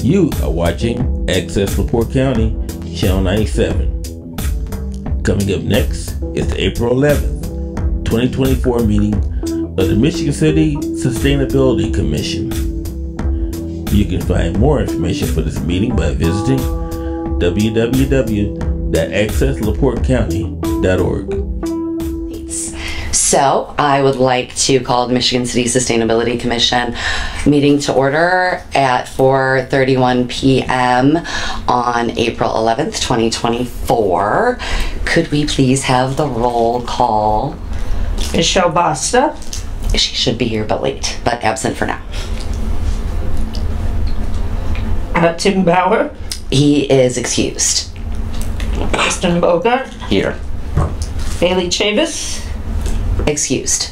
You are watching Access LaPorte County, Channel 97. Coming up next is the April 11th, 2024 meeting of the Michigan City Sustainability Commission. You can find more information for this meeting by visiting www.accesslaportecounty.org. So I would like to call the Michigan City Sustainability Commission meeting to order at 4:31 p.m. on April 11th, 2024. Could we please have the roll call? Michelle Basta. She should be here but late, but absent for now. Tim Bauer. He is excused. Kristen Bogart. Here. Bailey Chavis. Excused.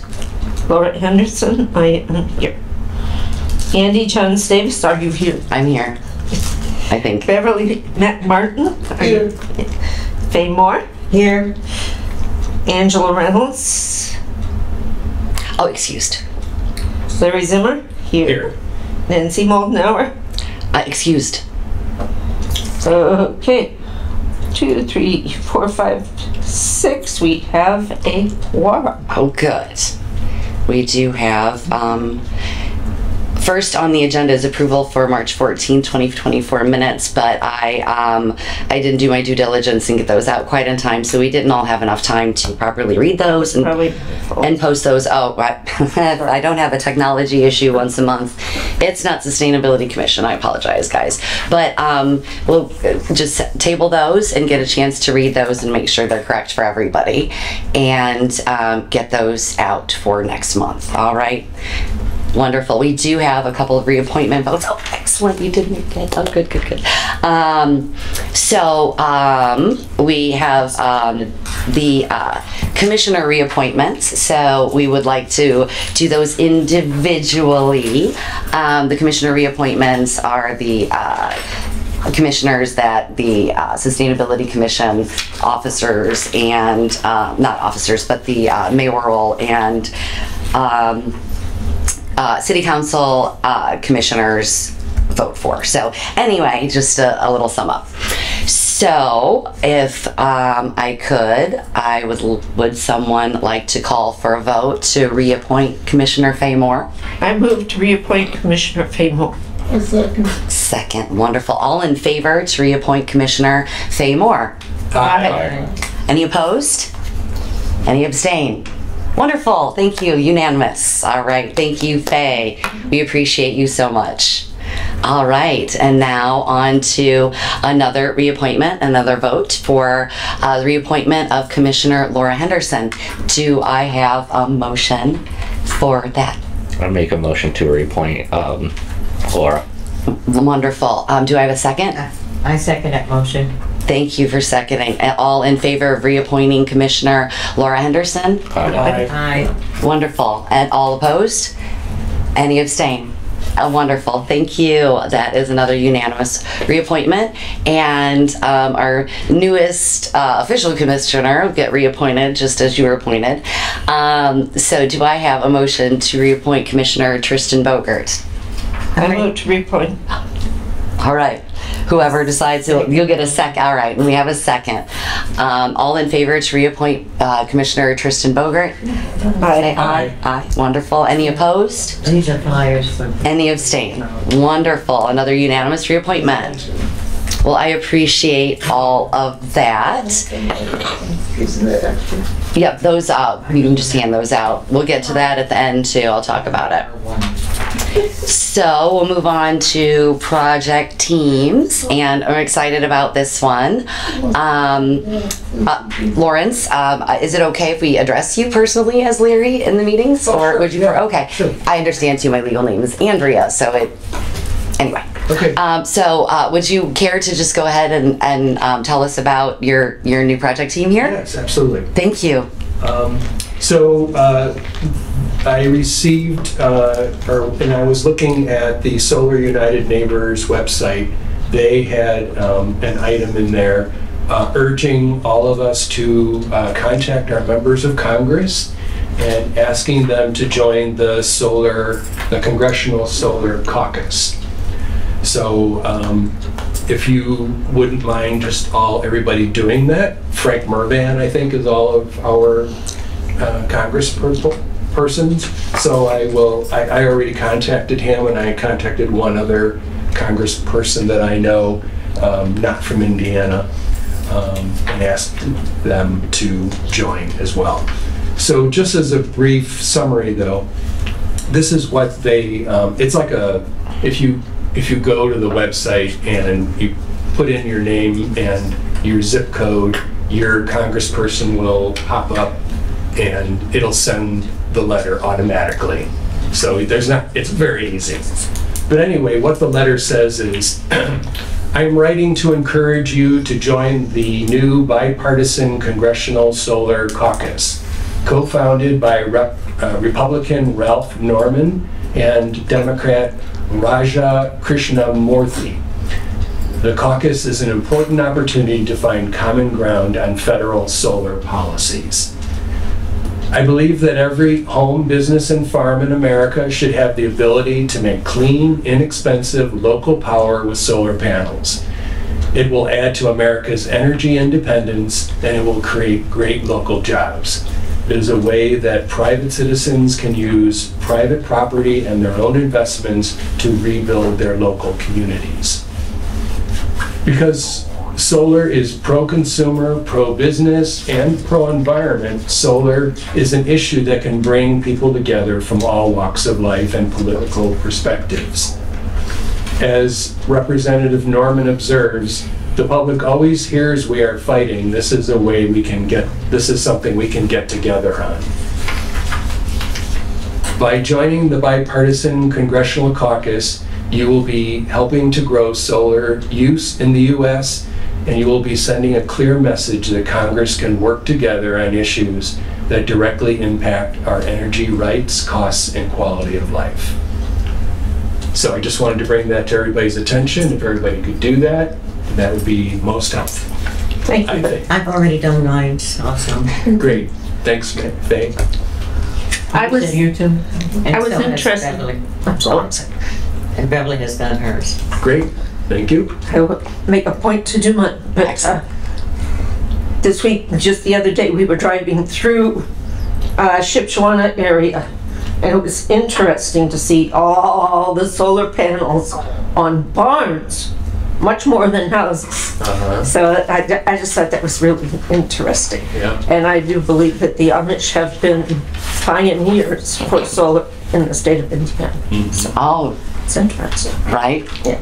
Laura Henderson. I am here. Andy John Davis. Are you here? I'm here, I think. Beverly Martin. Here. Faye Moore. Here. Angela Reynolds. Oh, excused. Larry Zimmer. Here. Nancy Moldenauer. Excused. Okay. 2, 3, 4, 5, 6. We have a quorum. Oh, good. We do have, first on the agenda is approval for March 14, 2024 minutes, but I didn't do my due diligence and get those out quite in time, so we didn't all have enough time to properly read those and post those. Oh, I don't have a technology issue once a month. It's not Sustainability Commission. I apologize, guys. But we'll just table those and get a chance to read those and make sure they're correct for everybody and get those out for next month. All right. Wonderful. We do have a couple of reappointment votes. Oh, excellent. You did make it. Oh, good, good, good. We have the commissioner reappointments. So we would like to do those individually. The commissioner reappointments are the commissioners that the Sustainability Commission officers and, not officers, but the mayoral and city council commissioners vote for. So anyway, just a little sum up. So if I could, would someone like to call for a vote to reappoint Commissioner Faye Moore? I move to reappoint Commissioner Faye Moore. A second. Second. Wonderful. All in favor to reappoint Commissioner Faye Moore? Aye. Any opposed? Any abstain? Wonderful. Thank you. Unanimous. All right. Thank you, Faye. We appreciate you so much. All right. And now on to another reappointment, another vote for the reappointment of Commissioner Laura Henderson. Do I have a motion for that? I make a motion to reappoint Laura. Wonderful. Do I have a second? I second that motion. Thank you for seconding. All in favor of reappointing Commissioner Laura Henderson? Aye. Aye. Wonderful. And all opposed? Any abstain? Wonderful. Thank you. That is another unanimous reappointment. And our newest official commissioner will get reappointed just as you were appointed. So do I have a motion to reappoint Commissioner Tristan Bogart? I move to reappoint. All right. Whoever decides, you'll get a second. All right, and we have a second. All in favor to reappoint Commissioner Tristan Bogart? Aye. Aye. Aye. Wonderful. Any opposed? These are flyers. Any abstain? Wonderful. Another unanimous reappointment. Well, I appreciate all of that. Isn't that extra? Yep, those out. You can just hand those out. We'll get to that at the end too. I'll talk about it. So we'll move on to project teams, and I'm excited about this one. Lawrence, is it okay if we address you personally as Larry in the meetings, or sure, would you? yeah, Okay, sure. I understand too. My legal name is Andrea, so it. Anyway. Okay. Would you care to just go ahead and tell us about your new project team here? Yes, absolutely. Thank you. I received, and I was looking at the Solar United Neighbors website. They had an item in there urging all of us to contact our members of Congress and asking them to join the Congressional Solar Caucus. So if you wouldn't mind just everybody doing that. Frank Mervan, I think, is all of our congresspersons. So I already contacted him, and I contacted one other congressperson that I know, not from Indiana, and asked them to join as well. So just as a brief summary though, this is what they, it's like if you go to the website and you put in your name and your zip code, your congressperson will pop up and it'll send the letter automatically. So it's very easy. But anyway, what the letter says is, I'm writing to encourage you to join the new bipartisan Congressional Solar Caucus, co-founded by Republican Ralph Norman and Democrat Raja Krishnamurthy. The caucus is an important opportunity to find common ground on federal solar policies. I believe that every home, business, and farm in America should have the ability to make clean, inexpensive local power with solar panels. It will add to America's energy independence, and it will create great local jobs. It is a way that private citizens can use private property and their own investments to rebuild their local communities. Because solar is pro-consumer, pro-business, and pro-environment, solar is an issue that can bring people together from all walks of life and political perspectives. As Representative Norman observes, the public always hears we are fighting. This is something we can get together on. By joining the bipartisan Congressional Caucus, you will be helping to grow solar use in the U.S., and you will be sending a clear message that Congress can work together on issues that directly impact our energy rights, costs, and quality of life. So I just wanted to bring that to everybody's attention. If everybody could do that, that would be most helpful. Thank you. I think. I've already done mine, awesome. Great. Thanks, Faye. I was And I was so has interested. Beverly. Oh, And Beverly has done hers. Great. Thank you. I will make a point to do mine, but this week, just the other day, we were driving through Shipshewana area, and it was interesting to see all the solar panels on barns, much more than houses. So I just thought that was really interesting. Yeah. And I do believe that the Amish have been pioneers for solar in the state of Indiana. So Oh, it's interesting. right? Yeah.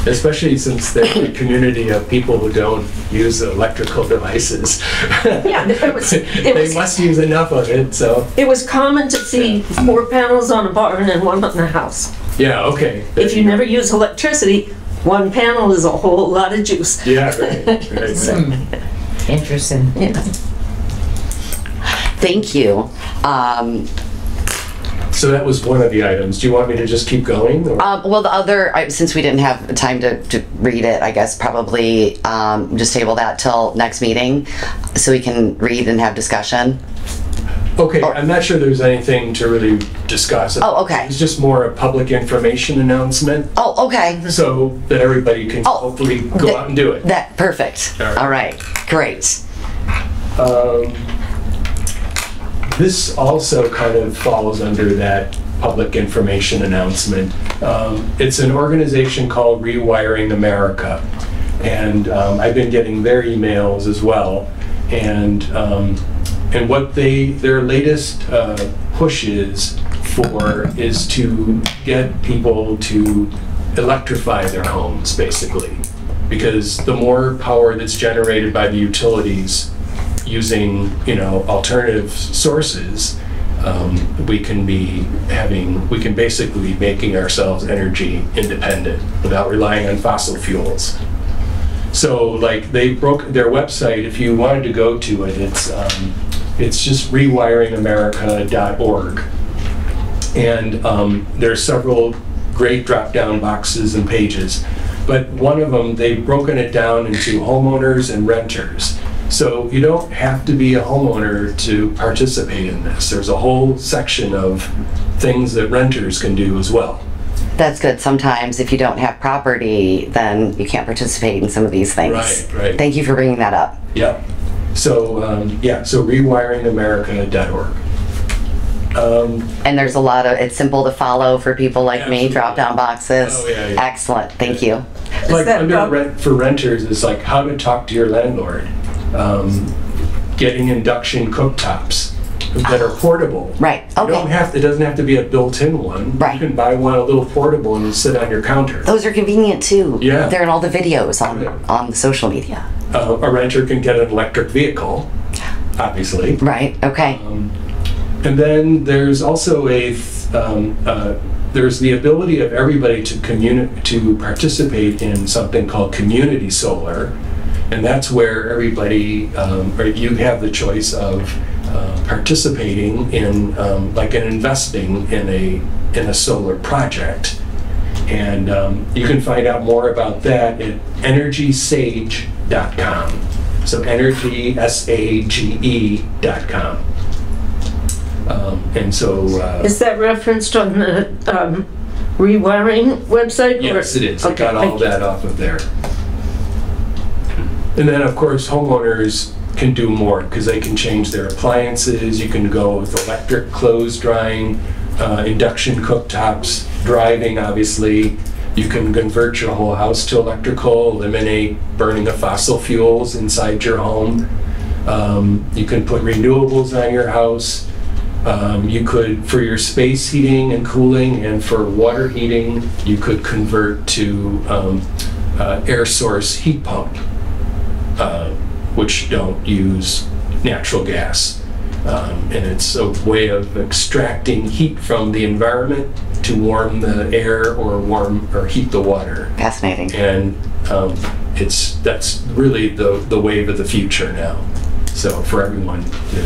Especially since they're a community of people who don't use electrical devices. Yeah, They must use enough of it, so. It was common to see 4 panels on a barn and 1 on a house. Yeah, okay. If you never use electricity, 1 panel is a whole lot of juice. Yeah, right. Interesting. Yeah. Thank you. So that was one of the items. Do you want me to just keep going? Or? Well, the other, since we didn't have time to read it, I guess probably just table that till next meeting so we can read and have discussion. Okay, I'm not sure there's anything to really discuss. Oh, okay. It's just more a public information announcement Oh, okay. so that everybody can hopefully go out and do it. That, perfect. All right. Great. This also kind of falls under that public information announcement. It's an organization called Rewiring America, and I've been getting their emails as well. And what their latest push is to get people to electrify their homes, basically, because the more power that's generated by the utilities using, alternative sources, we can basically be making ourselves energy independent without relying on fossil fuels. So, like, they broke their website. If you wanted to go to it, it's just rewiringamerica.org, and there's several great drop-down boxes and pages. But one of them, they've broken it down into homeowners and renters. So you don't have to be a homeowner to participate in this. There's a whole section of things that renters can do as well. That's good. Sometimes if you don't have property, then you can't participate in some of these things. Right. Thank you for bringing that up. Yep. So, so rewiringamerica.org. And there's a lot of, it's simple to follow for people like me, Absolutely. drop down boxes. Oh, yeah. Excellent. Thank you. Like that under about- for renters, it's like how to talk to your landlord, getting induction cooktops that are portable. Right. You don't Okay. have, it doesn't have to be a built-in one. Right. You can buy one, a little portable, and sit on your counter. Those are convenient too. Yeah. They're in all the videos Yeah. on the social media. A renter can get an electric vehicle, obviously. Right. Okay. And then there's also there's the ability of everybody to participate in something called community solar, and that's where everybody, or you have the choice of participating in, like, an investing in a solar project. And you can find out more about that at EnergySage.com. So EnergySage.com. And so Is that referenced on the rewiring website? or- yes, it is. I Okay, got all thank you. that off of there. And then, of course, homeowners can do more because they can change their appliances. You can go with electric clothes drying, induction cooktops, driving, obviously. You can convert your whole house to electrical, eliminate burning of fossil fuels inside your home. You can put renewables on your house. You could, for your space heating and cooling and for water heating, you could convert to air source heat pump, which don't use natural gas. And it's a way of extracting heat from the environment to warm the air or heat the water. Fascinating. And that's really the wave of the future now. So for everyone to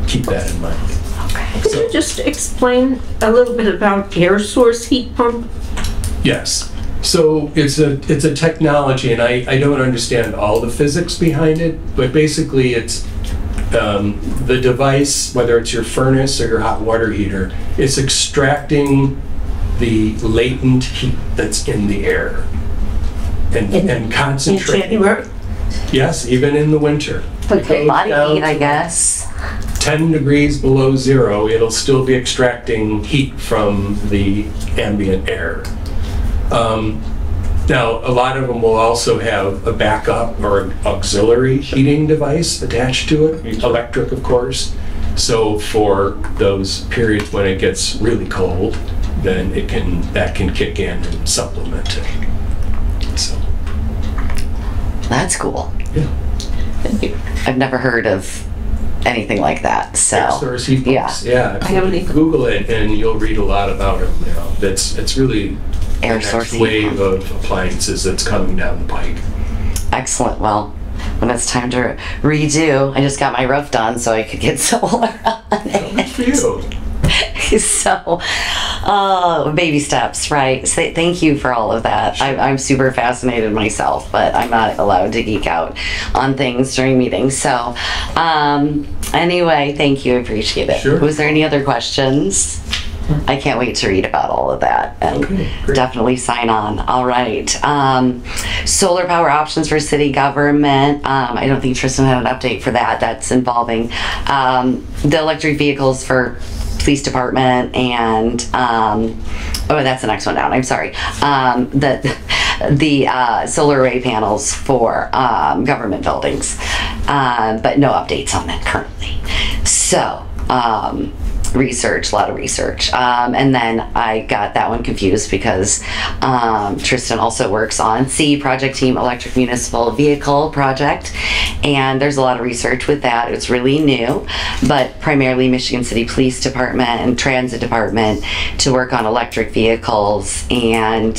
keep that in mind. Could you just explain a little bit about air source heat pump? Yes. So it's a technology, and I don't understand all the physics behind it, but basically it's the device, whether it's your furnace or your hot water heater, it's extracting the latent heat that's in the air and In concentrating. January? Yes, even in the winter. Okay. Body down heat, I to guess. 10 degrees below zero, it'll still be extracting heat from the ambient air. Now, a lot of them will also have a backup or an auxiliary heating device attached to it, electric, of course. So for those periods when it gets really cold, then that can kick in and supplement it. So, That's cool. yeah. I've never heard of anything like that. So Air source heat pumps. Yeah, I haven't either. Google it and you'll read a lot about them. You know, it's really Air the source next heat wave pump. of appliances that's coming down the pike. Excellent. Well, when it's time to redo, I just got my roof done so I could get solar on Good for you. it. So, baby steps, right? So thank you for all of that. I'm super fascinated myself, but I'm not allowed to geek out on things during meetings. So, anyway, thank you. I appreciate it. Sure. Was there any other questions? I can't wait to read about all of that and Okay, great. definitely sign on. All right. Solar power options for city government. I don't think Tristan had an update for that. That's involving the electric vehicles for police department and oh, that's the next one down. I'm sorry. The solar array panels for government buildings, but no updates on that currently. So. Research, a lot of research. And then I got that one confused because Tristan also works on Project Team Electric Municipal Vehicle Project. And there's a lot of research with that. It's really new, but primarily Michigan City Police Department and Transit Department to work on electric vehicles and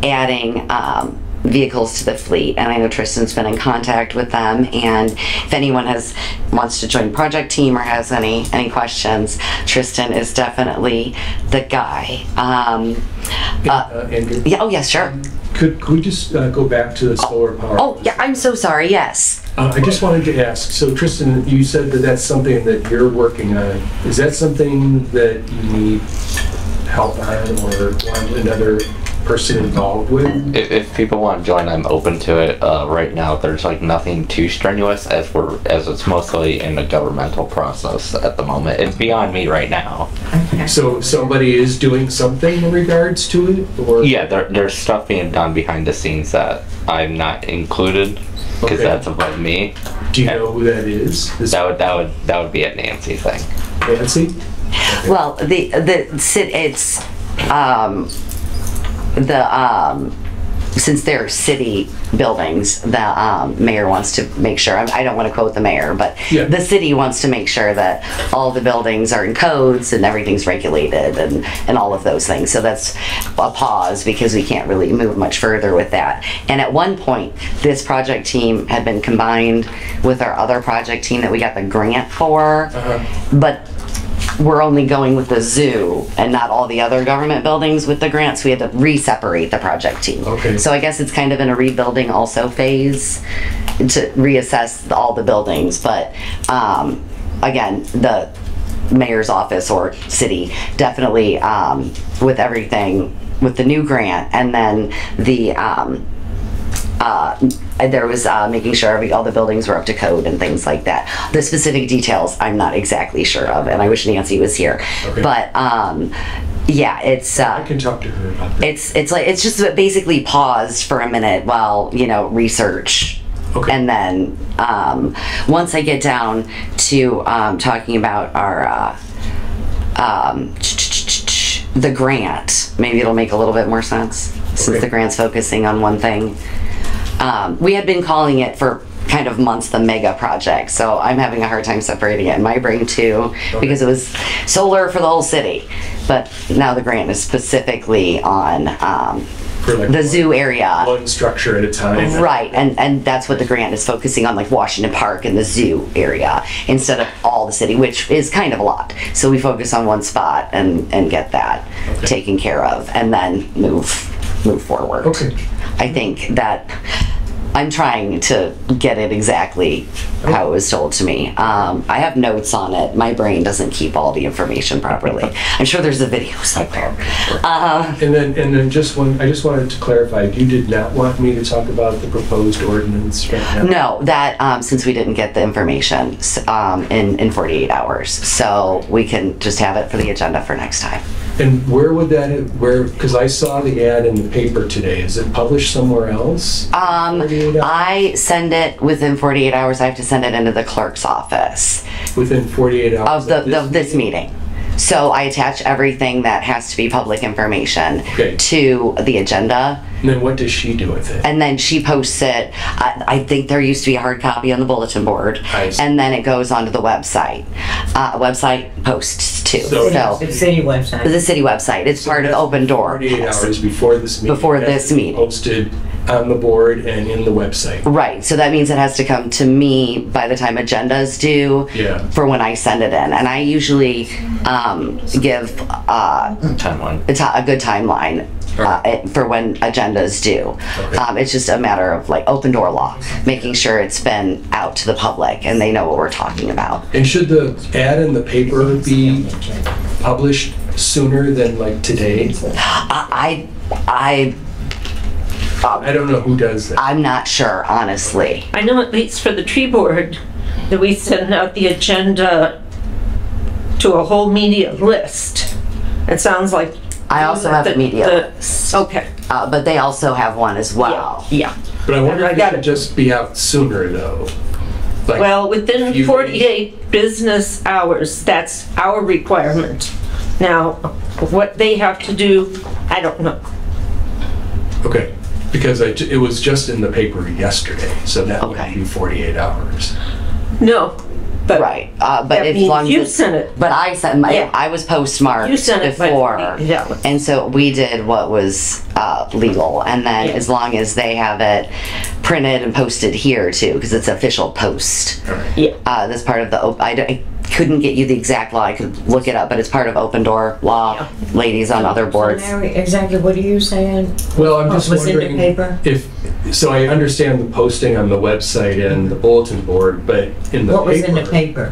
adding vehicles to the fleet. And I know Tristan's been in contact with them, and if anyone wants to join project team or has any questions, Tristan is definitely the guy. Andrew, Yeah, oh yes, sure. could we just go back to the solar power? Oh yeah, I'm so sorry. Yes. I just wanted to ask, so Tristan, you said that that's something that you're working on. Is that something that you need help on or want another person involved with? If people want to join, I'm open to it. Right now, there's like nothing too strenuous as it's mostly in the governmental process at the moment. It's beyond me right now. So somebody is doing something in regards to it, or? Yeah, there's stuff being done behind the scenes that I'm not included because Okay. that's above me. Do you know who that is? Is That would be a Nancy thing. Nancy? Well, since they're city buildings, the mayor wants to make sure, I don't want to quote the mayor, but Yeah. the city wants to make sure that all the buildings are in codes and everything's regulated and all of those things. So that's a pause because we can't really move much further with that. And at one point, this project team had been combined with our other project team that we got the grant for, but we're only going with the zoo and not all the other government buildings with the grants. We had to re-separate the project team. Okay. So I guess it's kind of in a rebuilding also phase to reassess all the buildings. But again, the mayor's office or city definitely with everything, with the new grant and then the there was making sure all the buildings were up to code and things like that. The specific details I'm not exactly sure of, and I wish Nancy was here. Okay. But yeah, it's I can talk to her about that. it's just basically paused for a minute while research. Okay. And then once I get down to talking about our the grant, maybe it'll make a little bit more sense since Okay. the grant's focusing on one thing. We had been calling it for kind of months the mega project, so I'm having a hard time separating it in my brain too, because it was solar for the whole city. But now the grant is specifically on For like the zoo area. one structure at a time. Right, and that's what the grant is focusing on, like Washington Park and the zoo area, instead of all the city, which is kind of a lot. So we focus on one spot and get that taken care of, and then move forward. Okay. I think that I'm trying to get it exactly how it was told to me. I have notes on it. My brain doesn't keep all the information properly. I'm sure there's a video somewhere. And then I just wanted to clarify, you did not want me to talk about the proposed ordinance right now? No, that since we didn't get the information in 48 hours, so we can just have it for the agenda for next time. And where would because I saw the ad in the paper today, is it published somewhere else? 48 hours? I send it within 48 hours. I have to send it into the clerk's office Within 48 hours of this meeting. So I attach everything that has to be public information Okay. to the agenda. And then what does she do with it? And then she posts it. I think there used to be a hard copy on the bulletin board. I see. And then it goes onto the website. Website posts too. So- So The city website. the city website. It's part of Open Door. 48 hours before this meeting. Before it has this to be meeting. Posted on the board and in the website. Right, so that means it has to come to me by the time agendas due Yeah. for when I send it in. And I usually give Timeline. a good timeline for when agendas due. Okay. It's just a matter of like open door law, making sure it's been out to the public and they know what we're talking about. And should the ad in the paper be published sooner than like today? I don't know who does that. I'm not sure, honestly. I know at least for the tree board, that we send out the agenda to a whole media list. It sounds like. I also have a media Okay. but they also have one as well. Yeah. But I wonder I if it got should it. just be out sooner though. Like, Well, within few 48 business hours, that's our requirement. Now, what they have to do, I don't know. Okay, because it was just in the paper yesterday, so that would Okay. be 48 hours. No, but. Right, but That as means long as you it's- sent it. But I sent my. Yeah. I was postmarked You sent it by before, 48 hours. and so we did what was legal. And then Yeah. as long as they have it printed and posted here too, because it's official post. Yeah. That's part of the. I couldn't get you the exact law. I could look it up, but it's part of open door law. Ladies on other boards. So Mary, exactly what are you saying? Well, I'm just Was in the wondering paper? so I understand the posting on the website and the bulletin board, but in the What was in the paper, paper?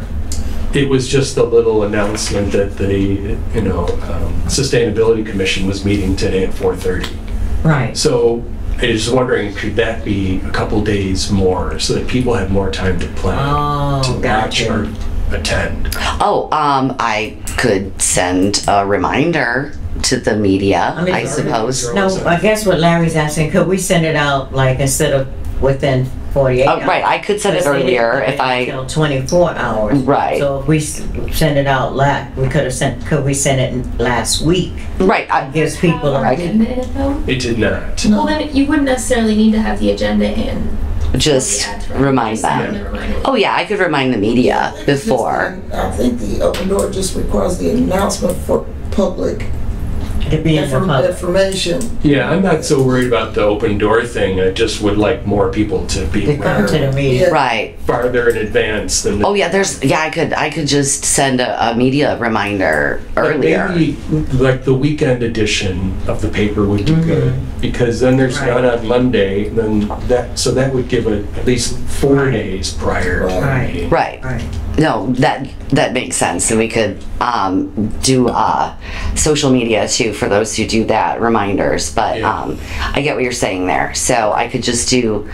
It was just a little announcement that the, Sustainability Commission was meeting today at 4:30. Right. So I was wondering, could that be a couple days more so that people have more time to plan, to watch gotcha. or attend? I could send a reminder to the media, I mean, I suppose. No, I guess what Larry's asking, could we send it out like instead of within 48 hours? Right, I could send it earlier if I, Until 24 hours. Right. So if we send it out could we send it last week? right, Gives people I a could- agenda in it though? It did not. Well, then you wouldn't necessarily need to have the agenda in. just remind them. Oh yeah, I could remind the media before. I think the open door just requires the announcement for public to be in the public. information. Yeah, I'm not so worried about the open door thing. I just would like more people to be To come to the aware meeting. Right. farther in advance than. Oh yeah, I could just send a media reminder earlier. Maybe like the weekend edition of the paper would be good, because then there's Right. none on Monday, then that would give it at least 4 days prior to the Right. meeting. Right. Right. No, that makes sense, and we could do social media too for those who do that, reminders. But Yeah. I get what you're saying there. So I could just do,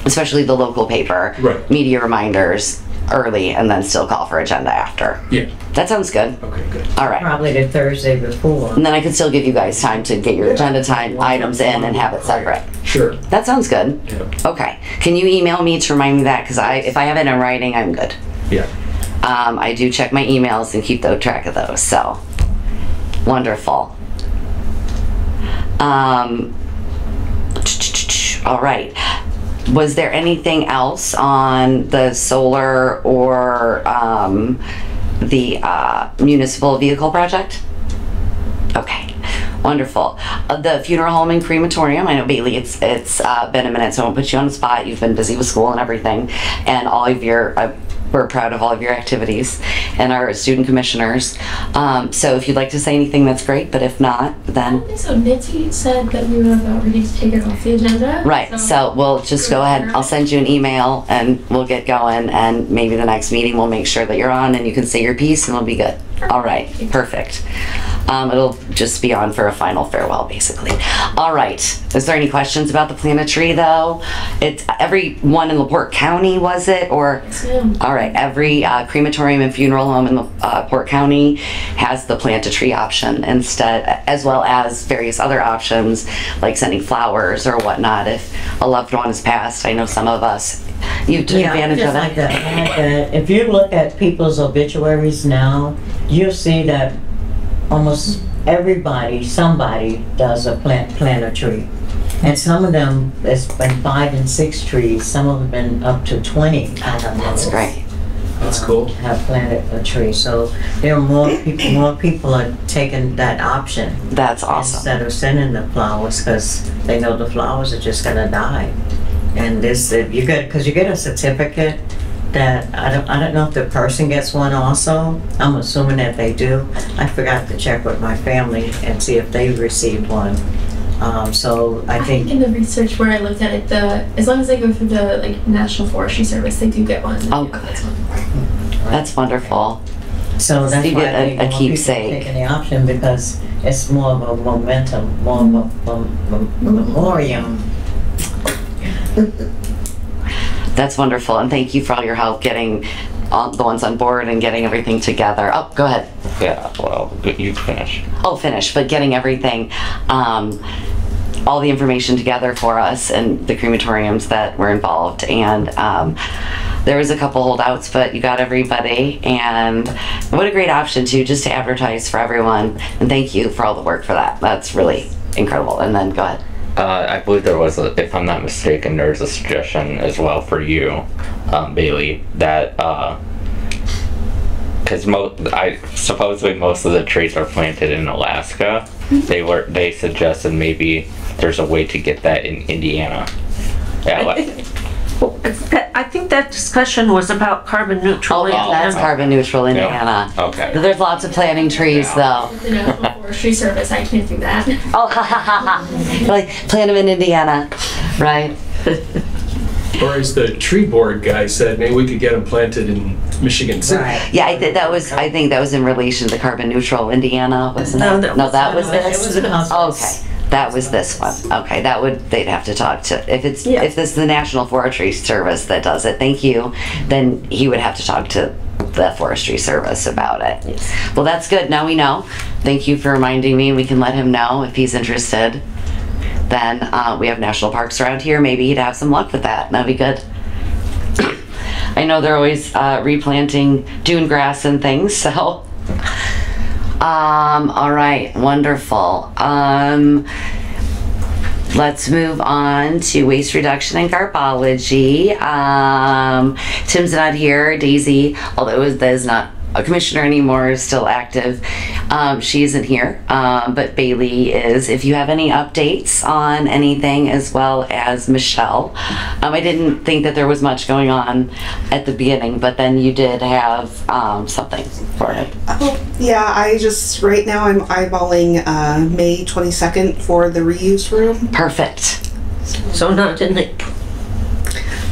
especially the local paper, Right. media reminders early, and then still call for agenda after. Yeah, That sounds good. okay, good. All right. Probably the Thursday before. And then I could still give you guys time to get your agenda time items in and have it separate. Sure. That sounds good. Yeah. Okay. Can you email me to remind me that? Because if I have it in writing, I'm good. Yeah. I do check my emails and keep track of those. So wonderful. All right. Was there anything else on the solar or the municipal vehicle project? Okay, wonderful. The funeral home and crematorium, I know Bailey, it's been a minute, so I won't put you on the spot. You've been busy with school and everything, and all of your, we're proud of all of your activities and our student commissioners. So if you'd like to say anything, that's great, but if not, I then. don't think so. Nancy said that we were about ready to take it off the agenda. Right, so we'll just go ahead, I'll send you an email and we'll get going, and maybe the next meeting we'll make sure that you're on and you can say your piece and it'll be good. All right, perfect. It'll just be on for a final farewell, basically. All right, is there any questions about the planetary though? It's every one in LaPorte County, was it, or? Yes, ma'am. All right, every crematorium and funeral home in LaPorte County has the plant-a-tree option instead, as well as various other options like sending flowers or whatnot if a loved one has passed. I know some of us, you took advantage just of like it. that. If you look at people's obituaries now, you'll see that almost everybody, somebody does a plant a tree. And some of them, it's been 5 and 6 trees, some of them been up to 20. That's great. That's cool. Have planted a tree, so there are more people are taking that option. That's awesome. Instead of sending the flowers, because they know the flowers are just gonna die. And this, you get a certificate that, I don't know if the person gets one also. I'm assuming that they do. I forgot to check with my family and see if they received one. So I I think in think, the research where I looked at it, as long as they go through the National Forestry Service, they do get one. Oh, good. That's wonderful. so that's you why get I think a more people are keepsake. taking the option, because it's more of a momentum, more of a memoriam. That's wonderful, and thank you for all your help getting the ones on board and getting everything together. Oh, go ahead. Yeah, well, you finish. Oh, finish, but getting everything, all the information together for us and the crematoriums that were involved. And there was a couple holdouts, but you got everybody. And what a great option too, just to advertise for everyone. And thank you for all the work for that. That's really incredible. And then go ahead. I believe there was, if I'm not mistaken, there's a suggestion as well for you, Bailey, that, because supposedly most of the trees are planted in Alaska. They suggested maybe there's a way to get that in Indiana. Yeah, I think that discussion was about carbon neutral. Oh, yeah, that's carbon neutral Indiana. okay. There's lots of planting trees though. The National Forestry Service, I can't do that. Oh, ha ha ha ha. Like, plant them in Indiana, right? Or as the tree board guy said, maybe we could get them planted in Michigan City. Right. Yeah, I think that was in relation to Carbon Neutral Indiana, wasn't it? No, that was this. It was an office. Okay, that was this one. Okay, they'd have to talk to, if this is the National Forestry Service that does it, thank you, then he would have to talk to the Forestry Service about it. Yes. Well, that's good, now we know. Thank you for reminding me, we can let him know if he's interested. Then we have national parks around here, maybe he'd have some luck with that, that'd be good. I know they're always replanting dune grass and things, so. All right, wonderful. Let's move on to waste reduction and garbology. Tim's not here. Daisy, although that is not a commissioner anymore, is still active. She isn't here, but Bailey is. If you have any updates on anything, as well as Michelle. I didn't think that there was much going on at the beginning, but then you did have something for it. Oh, yeah, right now I'm eyeballing May 22nd for the reuse room. Perfect. So not in the,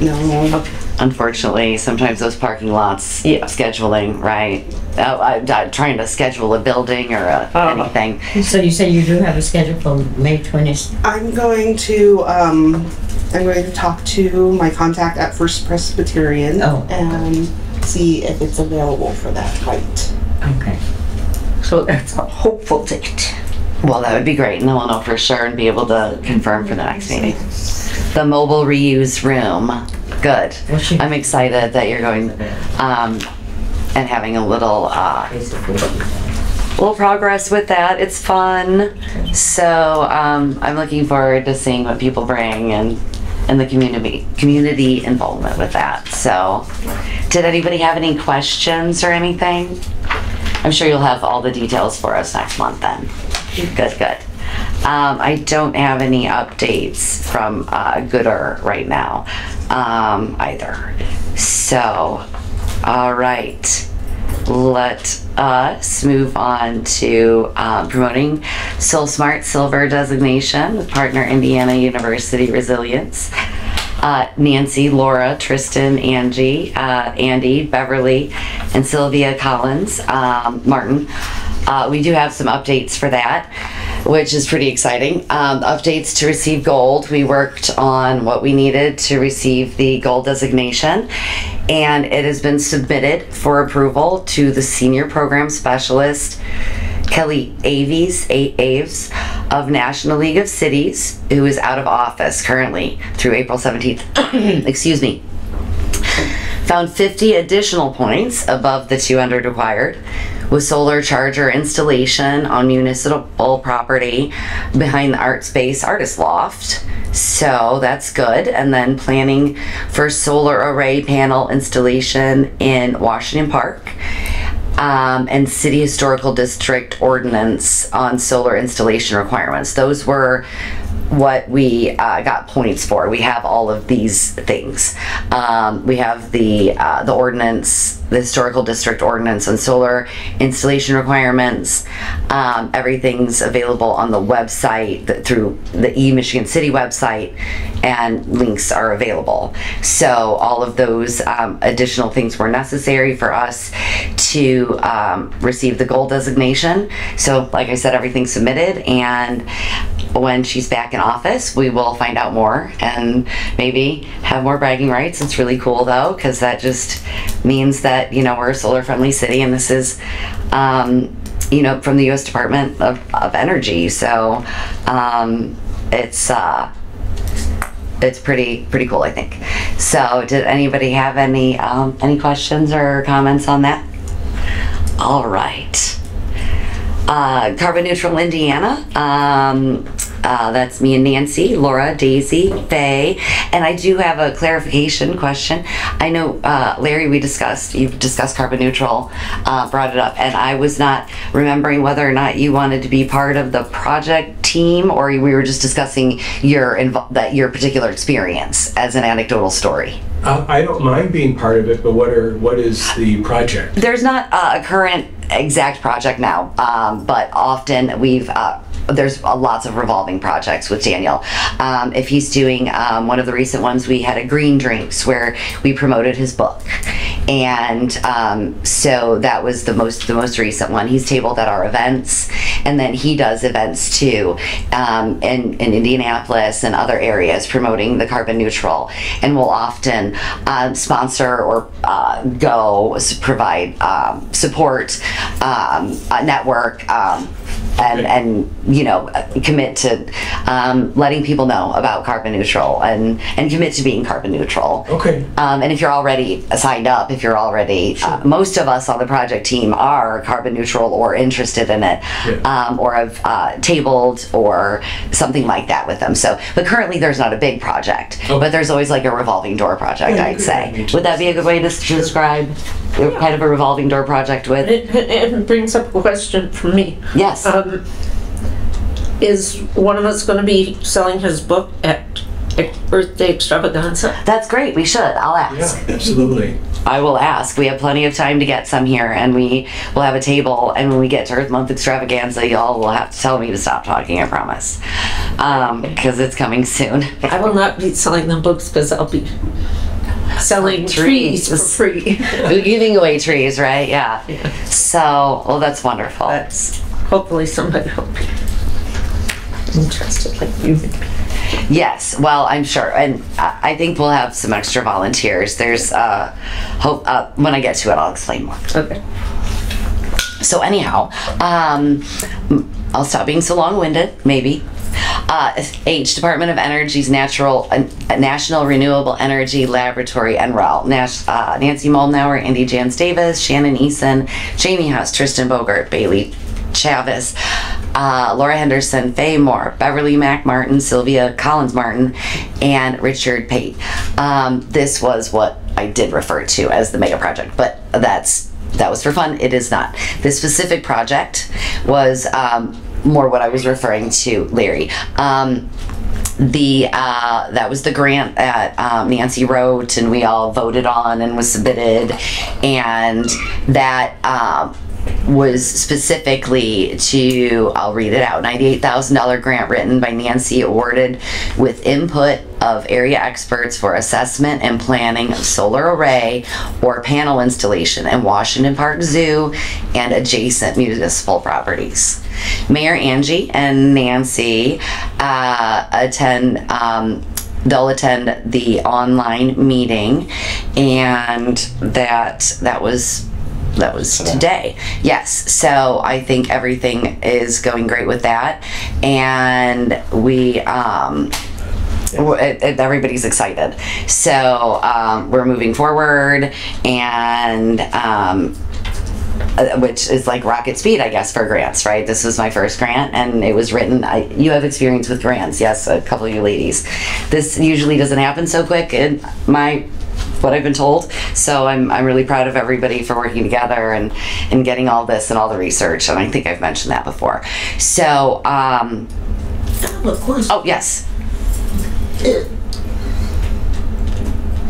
No. okay. Unfortunately, sometimes those parking lots, scheduling, right? I'm trying to schedule a building or anything. So you say you do have a schedule for May 20th? I'm going to talk to my contact at First Presbyterian and see if it's available for that night. Okay. So that's a hopeful date. Well, that would be great, and then we'll know for sure and be able to confirm for the next meeting. The mobile reuse room, good. I'm excited that you're going and having a little progress with that. It's fun. So I'm looking forward to seeing what people bring and the community involvement with that. So, did anybody have any questions or anything? I'm sure you'll have all the details for us next month then. Good. I don't have any updates from Gooder right now either. So, all right. Let us move on to promoting SoulSmart Silver designation with partner Indiana University Resilience. Nancy, Laura, Tristan, Angie, Andy, Beverly, and Sylvia Collins, Martin. We do have some updates for that, which is pretty exciting. Updates to receive gold. We worked on what we needed to receive the gold designation, and it has been submitted for approval to the Senior Program Specialist, Kelly Aves of National League of Cities, who is out of office currently through April 17th. Excuse me. Found 50 additional points above the 200 required with solar charger installation on municipal property behind the Art Space Artist Loft. So that's good. And then planning for solar array panel installation in Washington Park. And City Historical District ordinance on solar installation requirements. Those were what we got points for. We have all of these things. We have the ordinance, the Historical District ordinance on solar installation requirements. Everything's available on the website through the eMichigan City website, and links are available. So all of those additional things were necessary for us to receive the gold designation. So like I said, everything's submitted, and when she's back in office, we will find out more and maybe have more bragging rights. It's really cool though, because that just means that, you know, we're a solar friendly city, and this is, you know, from the U.S. Department of Energy. So it's pretty cool, I think. So did anybody have any questions or comments on that? All right. Carbon Neutral Indiana. That's me and Nancy, Laura, Daisy, Faye, and I do have a clarification question. I know, Larry, you've discussed Carbon Neutral, brought it up, and I was not remembering whether or not you wanted to be part of the project team, or we were just discussing your particular experience as an anecdotal story. I don't mind being part of it, but what is the project? There's not a current exact project now, but often there's lots of revolving projects with Daniel. If he's doing one of the recent ones, we had a green drinks where we promoted his book, and so that was the most recent one. He's tabled at our events, and then he does events too in Indianapolis and other areas promoting the carbon neutral, and will often sponsor or provide support, network, and commit to letting people know about carbon neutral and commit to being carbon neutral. Okay. And if you're already signed up, if you're already, most of us on the project team are carbon neutral or interested in it, or have tabled or something like that with them. So, but currently there's not a big project, but there's always like a revolving door project, I'd say. Would that be a good way to describe kind of a revolving door project with? It brings up a question for me. Yes. Is one of us going to be selling his book at Earth Day Extravaganza? That's great. We should. I'll ask. Yeah, absolutely. I will ask. We have plenty of time to get some here, and we will have a table. And when we get to Earth Month Extravaganza, y'all will have to tell me to stop talking, I promise, because it's coming soon. I will not be selling them books because I'll be selling trees for free. Giving away trees, right? Yeah. So, well, that's wonderful. That's hopefully somebody will be interested, like you. Yes, well, I'm sure, and I think we'll have some extra volunteers. There's hope. When I get to it, I'll explain more. Okay. So anyhow, I'll stop being so long-winded, maybe. Department of Energy's National Renewable Energy Laboratory, NREL. Nancy Moldenauer, Andy Jans Davis, Shannon Eason, Jamie Huss, Tristan Bogart, Bailey Chavez, Laura Henderson, Faye Moore, Beverly Mac Martin, Sylvia Collins Martin, and Richard Pate. This was what I did refer to as the mega project, but that was for fun. It is not. This specific project was more what I was referring to, Larry. That was the grant that Nancy wrote and we all voted on and was submitted, and that was specifically to, I'll read it out, $98,000 grant written by Nancy, awarded with input of area experts for assessment and planning of solar array or panel installation in Washington Park Zoo and adjacent municipal properties. Mayor Angie and Nancy they'll attend the online meeting, and that was today. Yes, so I think everything is going great with that, and we everybody's excited. So we're moving forward, and which is like rocket speed, I guess, for grants, right? This was my first grant, and it was written. You have experience with grants, yes, a couple of you ladies. This usually doesn't happen so quick in what I've been told. So I'm really proud of everybody for working together and getting all this and all the research, and I think I've mentioned that before. So I have a question. oh yes, it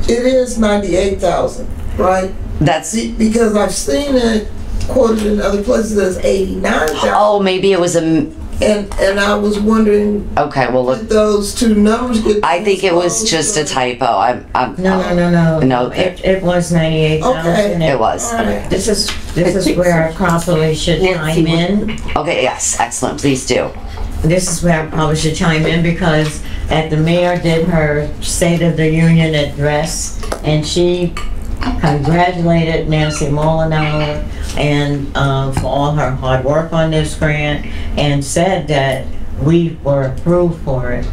is 98,000, right? that's Because I've seen it quoted in other places as 89,000. oh, maybe it was a And I was wondering, okay, well look, did those two numbers get I think it was just a typo. No, It was 98,000. Okay. it was. All right. This is where I probably should chime in. Okay, yes, excellent, please do. This is where I probably should chime in, because at the mayor did her State of the Union address, and she congratulated Nancy Moldenauer and for all her hard work on this grant, and said that we were approved for it,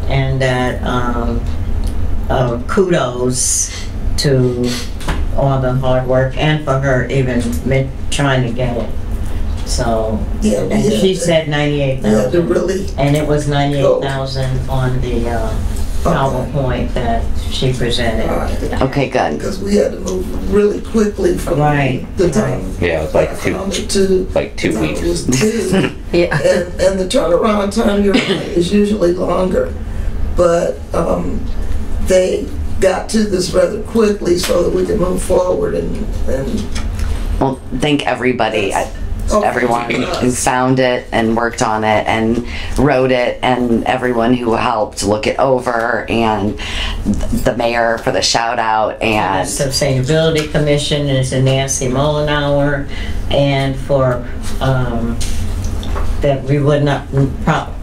and that kudos to all the hard work and for her even trying to get it. So, Yeah, and she said 98,000, really. and it was 98,000 on the PowerPoint that she presented. Right. Okay, good. Because we had to move really quickly from the time. Yeah, it was like two weeks. It was two. Yeah. And the turnaround time, you're right, is usually longer. But they got to this rather quickly so that we could move forward and Well, thank everybody. everyone who found it and worked on it and wrote it, and everyone who helped look it over, and the mayor for the shout out, and the Sustainability Commission is Nancy Mollenauer, and for that we would not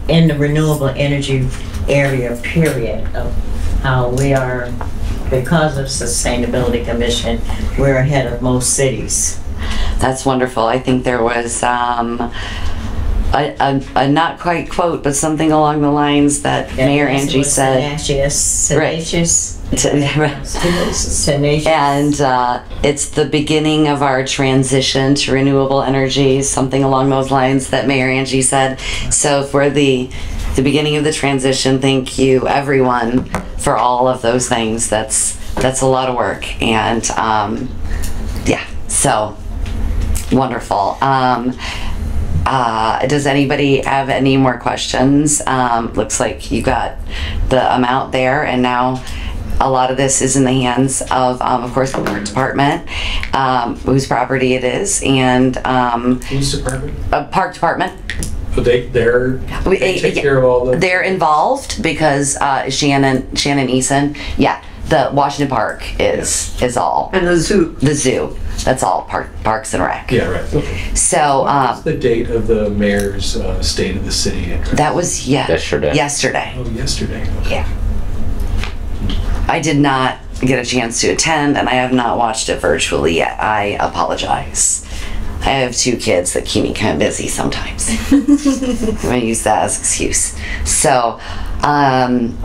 in the renewable energy area period of how we are, because of Sustainability Commission, we're ahead of most cities. That's wonderful. I think there was a not quite quote, but something along the lines that Mayor Angie said. Tenacious. And it's the beginning of our transition to renewable energy, something along those lines that Mayor Angie said. So for the beginning of the transition, thank you everyone for all of those things. That's a lot of work, and yeah, so wonderful. Does anybody have any more questions? Looks like you got the amount there, and now a lot of this is in the hands of course, the park department, whose property it is, and Whose department? Park department. So they take care of all the. They're involved because Shannon Eason, yeah, the Washington Park is all. And the zoo. The zoo. That's all Parks and Rec. Yeah, right. Okay. So What's the date of the mayor's State of the City address? that was yesterday. Oh, yesterday. Okay. Yeah. I did not get a chance to attend, and I have not watched it virtually yet. I apologize. I have 2 kids that keep me kind of busy sometimes. I'm gonna use that as an excuse. So, I'm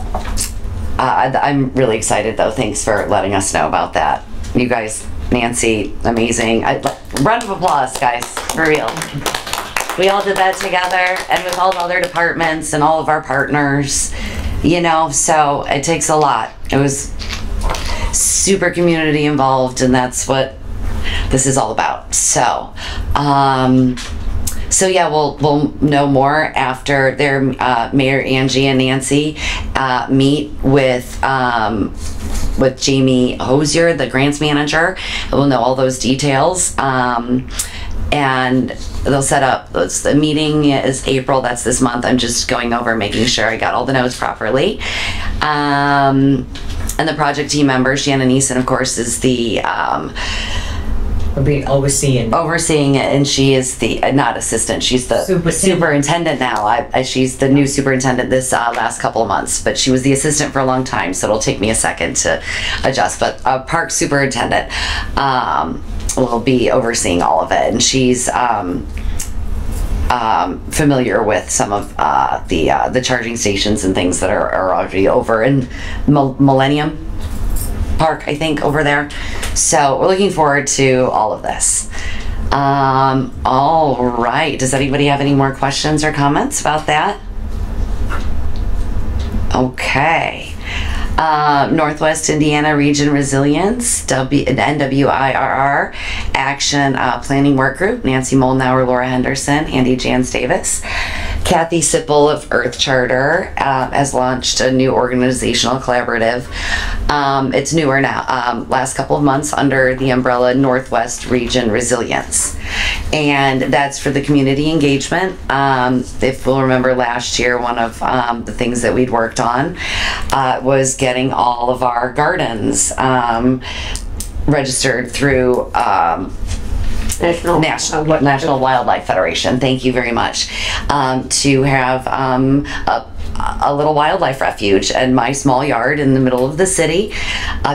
really excited though. Thanks for letting us know about that. You guys, Nancy, amazing. Round of applause, guys, for real. We all did that together, and with all the other departments and all of our partners, you know, so it takes a lot. It was super community involved, and that's what this is all about. So, so yeah, we'll know more after their Mayor Angie and Nancy meet with Jamie Hosier, the grants manager. We'll know all those details. And they'll set up the meeting is April. That's this month. I'm just going over, making sure I got all the notes properly. And the project team member, Shannon Eason, of course, is the Will be overseeing it, and she is the not assistant. She's the superintendent now. She's the new superintendent this last couple of months, but she was the assistant for a long time, so it'll take me a second to adjust. But park superintendent will be overseeing all of it, and she's familiar with some of the charging stations and things that are already over in Millennium Park, I think, over there. So we're looking forward to all of this. All right, does anybody have any more questions or comments about that? Okay. Northwest Indiana Region Resilience, NWIRR, Action Planning Work Group, Nancy Mollenauer, Laura Henderson, Andy Jans Davis. Kathy Sipple of Earth Charter has launched a new organizational collaborative. It's newer now, last couple of months under the umbrella Northwest Region Resilience. And that's for the community engagement. If we'll remember last year, one of the things that we'd worked on was getting all of our gardens registered through National Wildlife Federation. Thank you very much. To have a little wildlife refuge in my small yard in the middle of the city,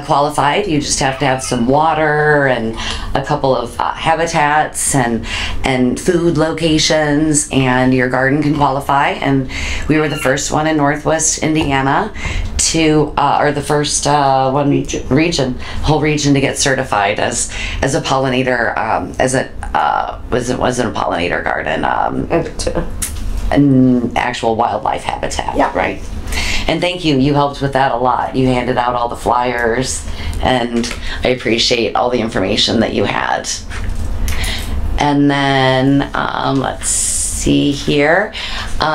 qualified. You just have to have some water and a couple of habitats and food locations, and your garden can qualify. And we were the first one in Northwest Indiana to, or the first whole region to get certified as a pollinator, wasn't a pollinator garden, an actual wildlife habitat. Yeah. Right. And thank you. You helped with that a lot. You handed out all the flyers, and I appreciate all the information that you had. And then let's see here. The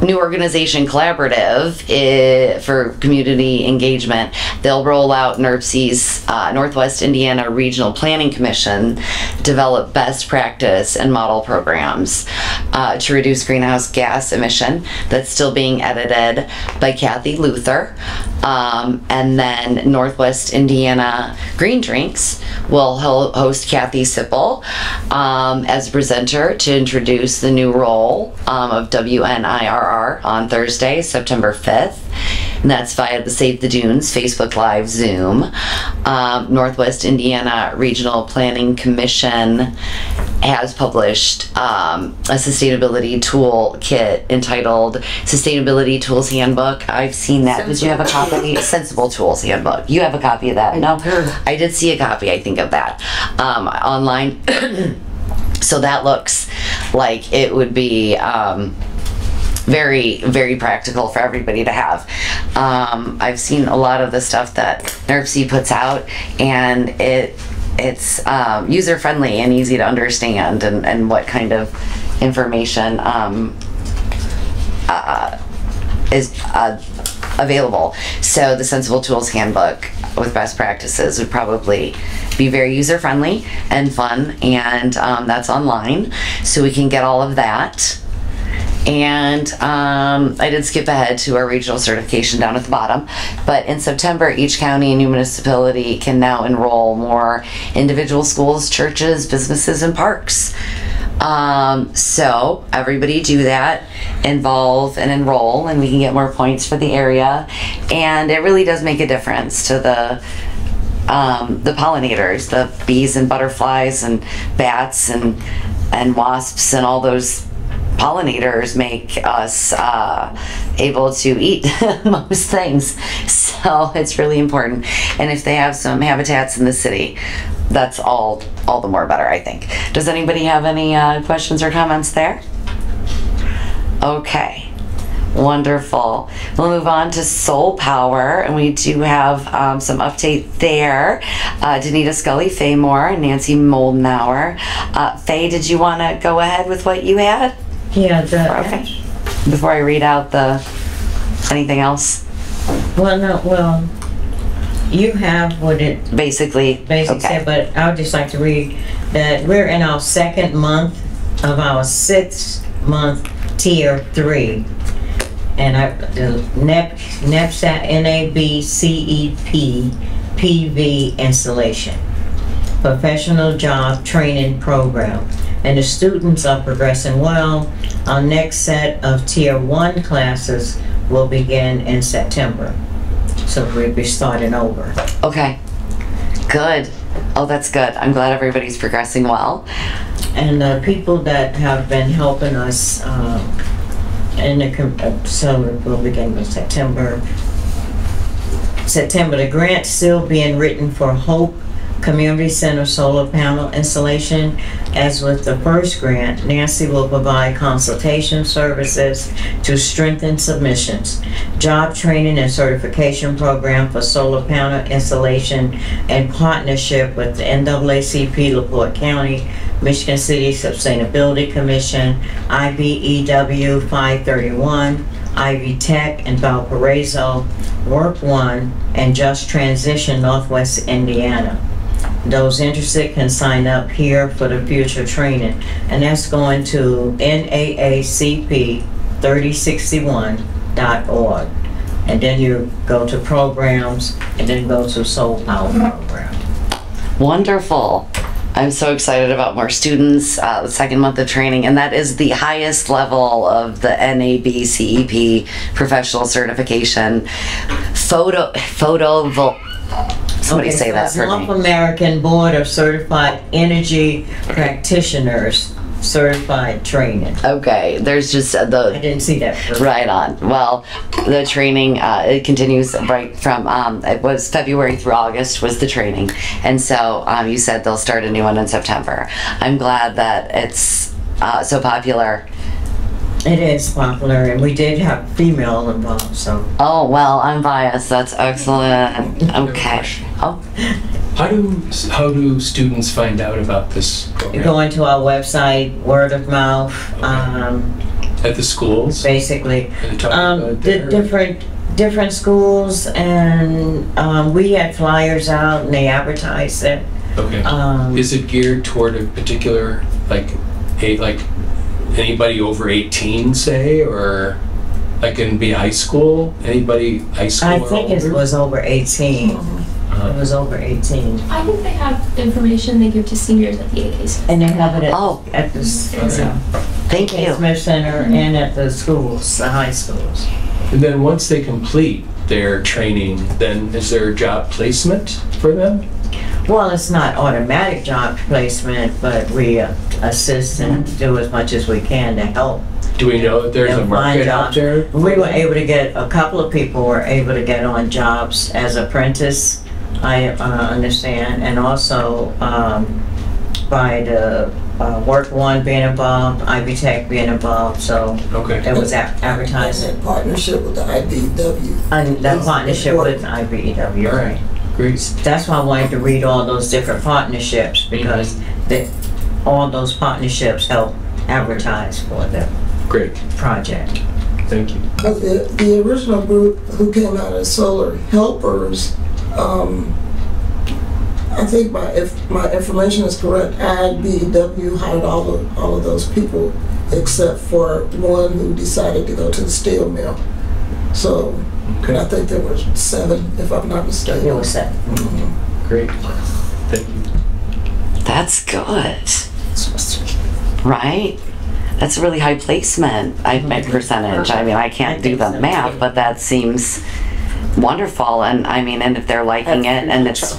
new organization organization Collaborative for community engagement. They'll roll out NERC's Northwest Indiana Regional Planning Commission, develop best practice and model programs to reduce greenhouse gas emission. That's still being edited by Kathy Luther. And then Northwest Indiana Green Drinks will host Kathy Sipple as a presenter to introduce the new role of WNIRR on Thursday, September 5th. And that's via the Save the Dunes Facebook Live Zoom. Northwest Indiana Regional Planning Commission has published a sustainability tool kit entitled Sustainability Tools Handbook. I've seen that. Did you have a copy? Sensible Tools Handbook. You have a copy of that? No? I did see a copy, I think, of that online. So that looks like it would be very, very practical for everybody to have. I've seen a lot of the stuff that NERC puts out, and it's user-friendly and easy to understand, and what kind of information is available. So the Sensible Tools Handbook with best practices would probably be very user-friendly and fun, and that's online, so we can get all of that. And I did skip ahead to our regional certification down at the bottom, but in September, each county and municipality can now enroll more individual schools, churches, businesses, and parks. So everybody do that, involve and enroll, and we can get more points for the area. And it really does make a difference to the pollinators, the bees and butterflies and bats and wasps, and all those pollinators make us able to eat most things. So it's really important. And if they have some habitats in the city, that's all the more better, I think. Does anybody have any questions or comments there? Okay, wonderful. We'll move on to Soul Power, and we do have some update there. Danita Scully, Faye Moore, and Nancy Moldenauer. Faye, did you want to go ahead with what you had? Yeah, okay. Before I read out anything else? Well, you have what it basically okay. Said, but I would just like to read that we're in our second month of our 6-month tier 3, and the NABCEP PV installation, professional job training program. And the students are progressing well. Our next set of tier 1 classes will begin in September. So we'll be starting over. Okay, good. Oh, that's good. I'm glad everybody's progressing well. And the people that have been helping us, so we'll begin with September, the grant's still being written for Hope Community Center solar panel installation. As with the first grant, Nancy will provide consultation services to strengthen submissions, job training and certification program for solar panel installation, and partnership with the NAACP LaPorte County, Michigan City Sustainability Commission, IBEW 531, Ivy Tech in Valparaiso, Work One, and Just Transition Northwest Indiana. Those interested can sign up here for the future training, and that's going to NAACP3061.org. And then you go to programs, and then go to Soul Power program. Wonderful. I'm so excited about more students, the second month of training, and that is the highest level of the NABCEP professional certification. Somebody say that for me. North American Board of Certified Energy Practitioners certified training. Okay, there's just I didn't see that. Right on. Well, the training it continues right from it was February through August was the training, and so you said they'll start a new one in September. I'm glad that it's so popular. It is popular, and we did have female involved, so. Oh, well, I'm biased. That's excellent. Okay. Oh. How do students find out about this program? You go into our website, word of mouth, At the schools? Basically. Are they talking about there? Different schools, and we had flyers out and they advertised it. Okay. Is it geared toward a particular, like anybody over 18, say, or like in be high school? Anybody high school? I think it was over 18. It was over 18. I think they have information they give to seniors at the AKs. And they have it at the Thank you. Smith Center and at the schools, the high schools. And then once they complete their training, then is there a job placement for them? Well, it's not automatic job placement, but we assist and do as much as we can to help. Do we know that there's a market out there? We were able to get, a couple of people were able to get on jobs as apprentice, I understand, and also by the Work One being involved, Ivy Tech being involved, so there was advertising. In partnership with the IBEW. And that partnership with IBEW, right. Great. That's why I wanted to read all those different partnerships, because all those partnerships help advertise for the project. Thank you. The original group who came out as Solar Helpers, I think if my information is correct, IBEW hired all of those people except for one who decided to go to the steel mill. So I think there were 7, if I'm not mistaken. There were 7. Great. Thank you. That's good. Right? That's a really high placement percentage. I mean, I can't do the math, but that seems wonderful. And I mean, and if they're liking it, and it's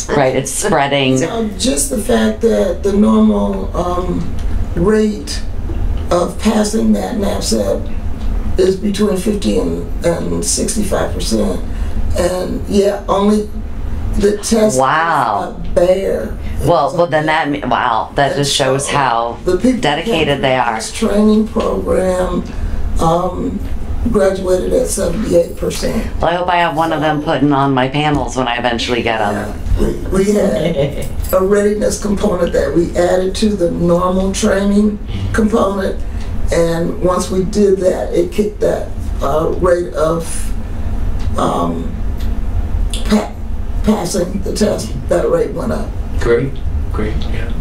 right, it's spreading. Just the fact that the normal rate of passing that NAPSAT is between 50 and 65%, and only the test. Wow. Bare. Well, then that just shows how dedicated they are. This training program graduated at 78%. Well, I hope I have one of them putting on my panels when I eventually get them. We had a readiness component that we added to the normal training component, and once we did that, it kicked that rate of passing the test, that rate went up. Great, yeah.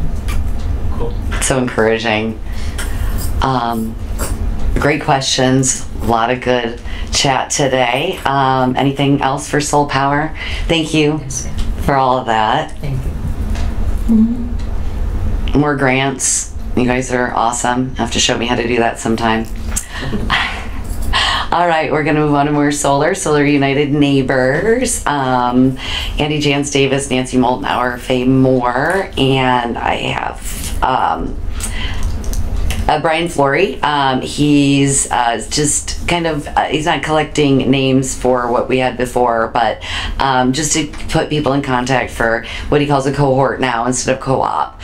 Cool. So encouraging. Great questions. A lot of good chat today. Anything else for Soul Power? Thank you for all of that. Thank you. More grants. You guys are awesome. You have to show me how to do that sometime. All right, we're gonna move on to more Solar United Neighbors. Andy Jans Davis, Nancy Moldenauer, Faye Moore, and I have Brian Flory. He's just kind of, he's not collecting names for what we had before, but just to put people in contact for what he calls a cohort now instead of co-op.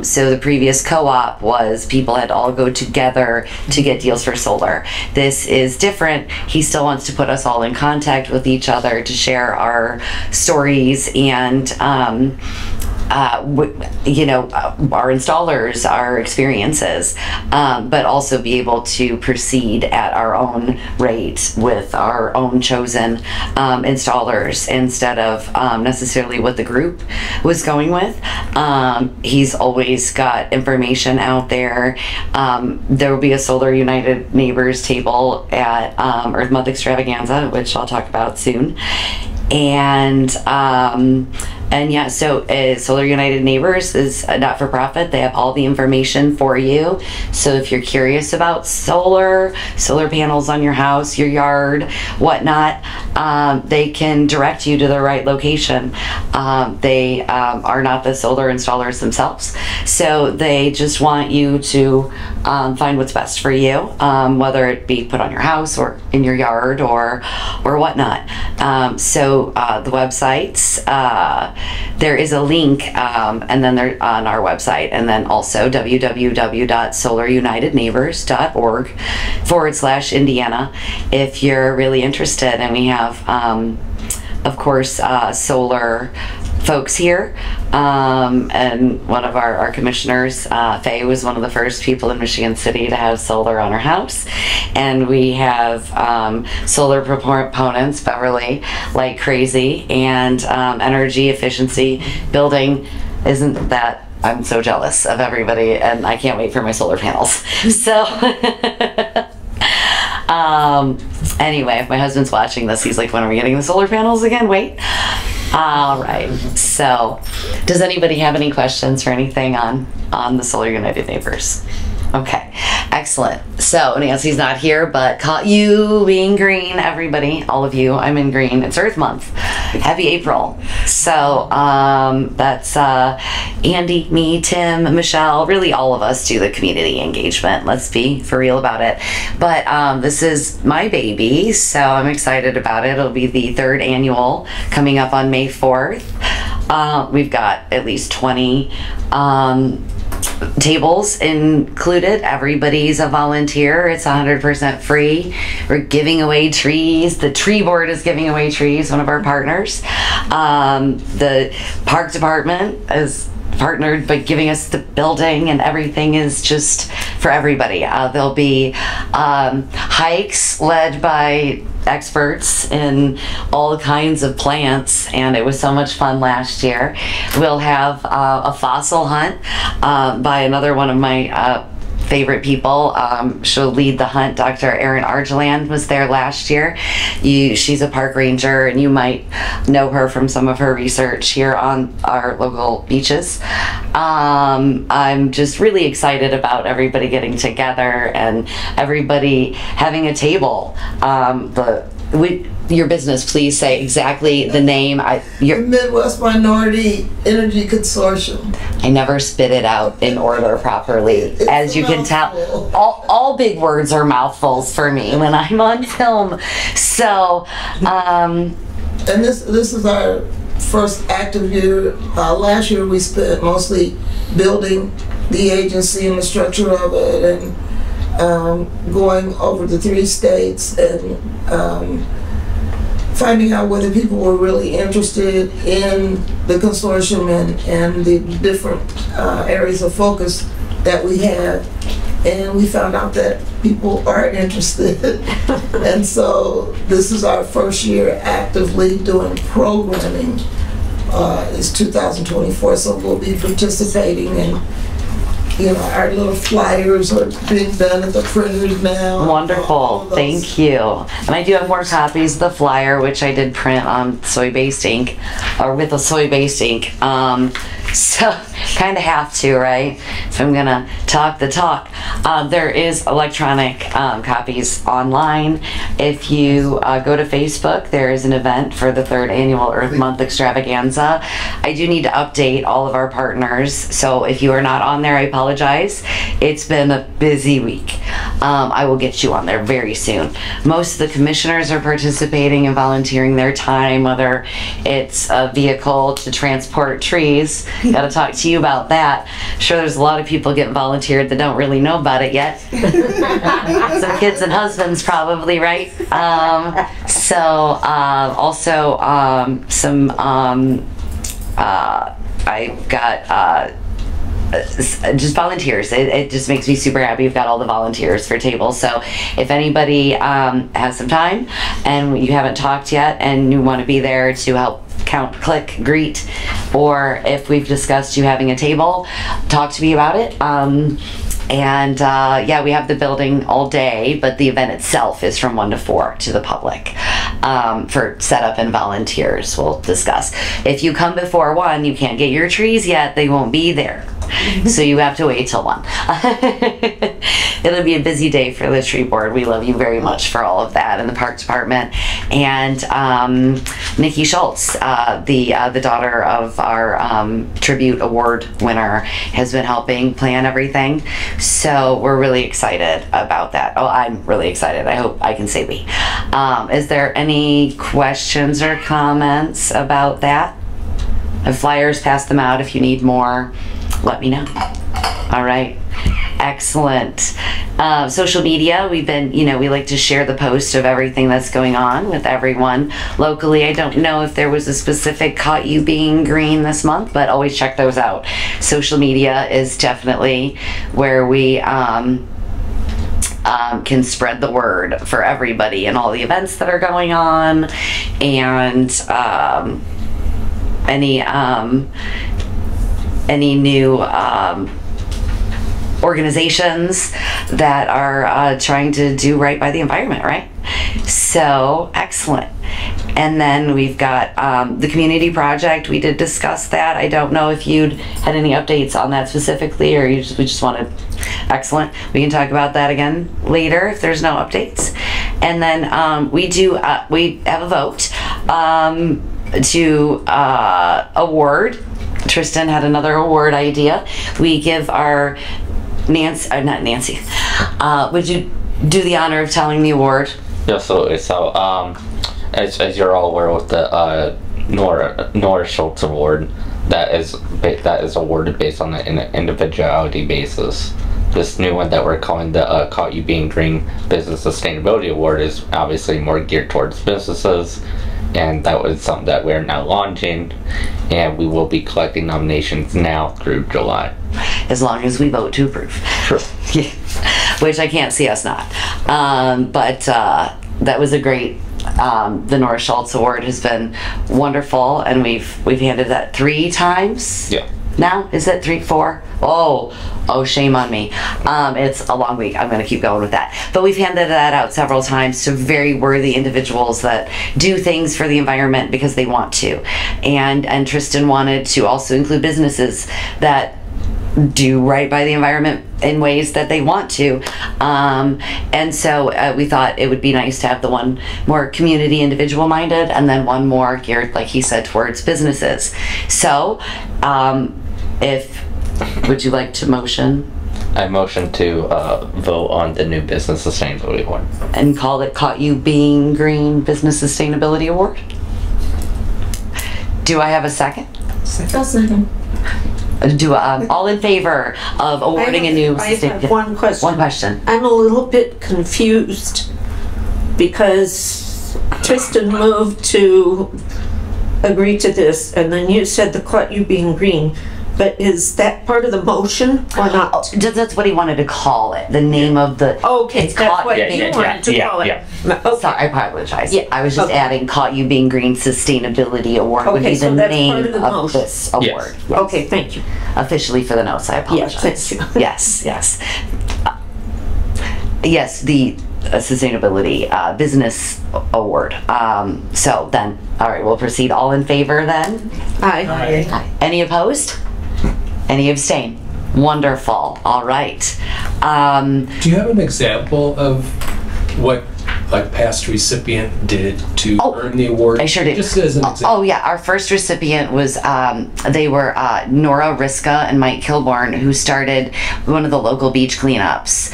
So the previous co-op was people had all go together to get deals for solar. This is different. He still wants to put us all in contact with each other to share our stories and our installers, our experiences, but also be able to proceed at our own rate with our own chosen installers instead of necessarily what the group was going with. He's always got information out there. There will be a Solar United Neighbors table at Earth Month Extravaganza, which I'll talk about soon. And yeah, so Solar United Neighbors is a not-for-profit. They have all the information for you. So if you're curious about solar panels on your house, your yard, whatnot, they can direct you to the right location. They are not the solar installers themselves, so they just want you to find what's best for you, whether it be put on your house or in your yard or whatnot. So the websites, there is a link, and then they're on our website, and then also www.solarunitedneighbors.org/Indiana if you're really interested. And we have, of course, solar folks here, and one of our commissioners, Faye, was one of the first people in Michigan City to have solar on her house, and we have solar proponents, Beverly, like crazy, and energy efficiency building isn't that. I'm so jealous of everybody, and I can't wait for my solar panels. So anyway, if my husband's watching this, he's like, when are we getting the solar panels again? Wait. All right. So does anybody have any questions or anything on the Solar United Neighbors? Okay, excellent. So Nancy's not here, but caught you being green, everybody, all of you. I'm in green. It's Earth Month. Happy April. So that's Andy, me, Tim, Michelle, really all of us do the community engagement. Let's be for real about it. But this is my baby, so I'm excited about it. It'll be the 3rd annual coming up on May 4th. We've got at least 20 tables included. Everybody's a volunteer. It's 100% free. We're giving away trees. The tree board is giving away trees, one of our partners. The park department is partnered by giving us the building, and everything is just for everybody. There'll be hikes led by experts in all kinds of plants, and it was so much fun last year. We'll have a fossil hunt by another one of my favorite people. She'll lead the hunt. Dr. Erin Argeland was there last year. She's a park ranger, and you might know her from some of her research here on our local beaches. I'm just really excited about everybody getting together and everybody having a table. Your business, please say exactly the name. Midwest Minority Energy Consortium. I never spit it out in order properly. As you can tell, all big words are mouthfuls for me when I'm on film. So, and this is our first active year. Last year we spent mostly building the agency and the structure of it, and going over the 3 states and finding out whether people were really interested in the consortium and the different areas of focus that we have. And we found out that people are interested. And so this is our first year actively doing programming. It's 2024, so we'll be participating in, our little flyers are being done at the printers now. Wonderful, thank you. And I do have more copies of the flyer, which I did print on soy-based ink, or with a soy-based ink. So, kind of have to, right? If I'm gonna talk the talk. There is electronic copies online. If you go to Facebook, there is an event for the 3rd annual Earth Month extravaganza. I do need to update all of our partners, so if you are not on there, I apologize. It's been a busy week. I will get you on there very soon. Most of the commissioners are participating and volunteering their time, whether it's a vehicle to transport trees. Got to talk to you about that. I'm sure there's a lot of people getting volunteered that don't really know about it yet. Some kids and husbands probably, right? Also some I've got just volunteers. It just makes me super happy. We've got all the volunteers for tables. So if anybody has some time and you haven't talked yet and you want to be there to help count, click, greet, or if we've discussed you having a table, talk to me about it. Yeah, we have the building all day, but the event itself is from 1 to 4 to the public for setup and volunteers. We'll discuss. If you come before 1, you can't get your trees yet. They won't be there. So you have to wait till 1. It'll be a busy day for the tree board. We love you very much for all of that, and the park department. And Nikki Schultz, the daughter of our tribute award winner, has been helping plan everything. So we're really excited about that. Oh, I'm really excited. I hope I can say we. Is there any questions or comments about that? The flyers, pass them out if you need more. Let me know. All right. Excellent. Social media, we've been, we like to share the post of everything that's going on with everyone locally. I don't know if there was a specific Caught You Being Green this month, but always check those out. Social media is definitely where we can spread the word for everybody and all the events that are going on, and any new organizations that are trying to do right by the environment, right? So, excellent. And then we've got the community project. We did discuss that. I don't know if you'd had any updates on that specifically, or we just wanted, excellent. We can talk about that again later if there's no updates. And then we have a vote to award. Tristan had another award idea. We give our not Nancy. Would you do the honor of telling the award? Yeah, so as you're all aware with the Nora Schultz Award, that is awarded based on an individuality basis. This new one that we're calling the Caught You Being Green Business Sustainability Award is obviously more geared towards businesses, and that was something that we're now launching, and we will be collecting nominations now through July. As long as we vote to approve. Sure. Yeah. Which I can't see us not. But that was a great, the Nora Schultz Award has been wonderful, and we've handed that 3 times. Yeah. Now? Is it 3, 4? Oh, shame on me. It's a long week. I'm going to keep going with that. But we've handed that out several times to very worthy individuals that do things for the environment because they want to. And Tristan wanted to also include businesses that do right by the environment in ways that they want to. And so we thought it would be nice to have the one more community individual minded, and then one more geared, like he said, towards businesses. So would you like to motion? I motion to vote on the new Business Sustainability Award. And call it Caught You Being Green Business Sustainability Award? Do I have a second? Second. All in favor of awarding a new I have one question. One question. I'm a little bit confused because Tristan moved to agree to this, and then you said the Caught You Being Green. But is that part of the motion or not? Oh, that's what he wanted to call it. The name of the. Okay, that's what you wanted to call it. Yeah. Okay. Sorry, I apologize. Yeah. I was just adding Caught You Being Green Sustainability Award would be Okay, the so that's name part of the motion. this award. Yes. Okay, thank you. Officially for the notes, I apologize. Yes, thank you. Yes. Yes, the Sustainability Business Award. So then, all right, we'll proceed. All in favor then? Aye. Any opposed? Any abstain? Wonderful. All right. Do you have an example of what past recipient did to earn the award? I sure did. Just as an example. Oh yeah, our first recipient was they were Nora Riska and Mike Kilborn, who started one of the local beach cleanups,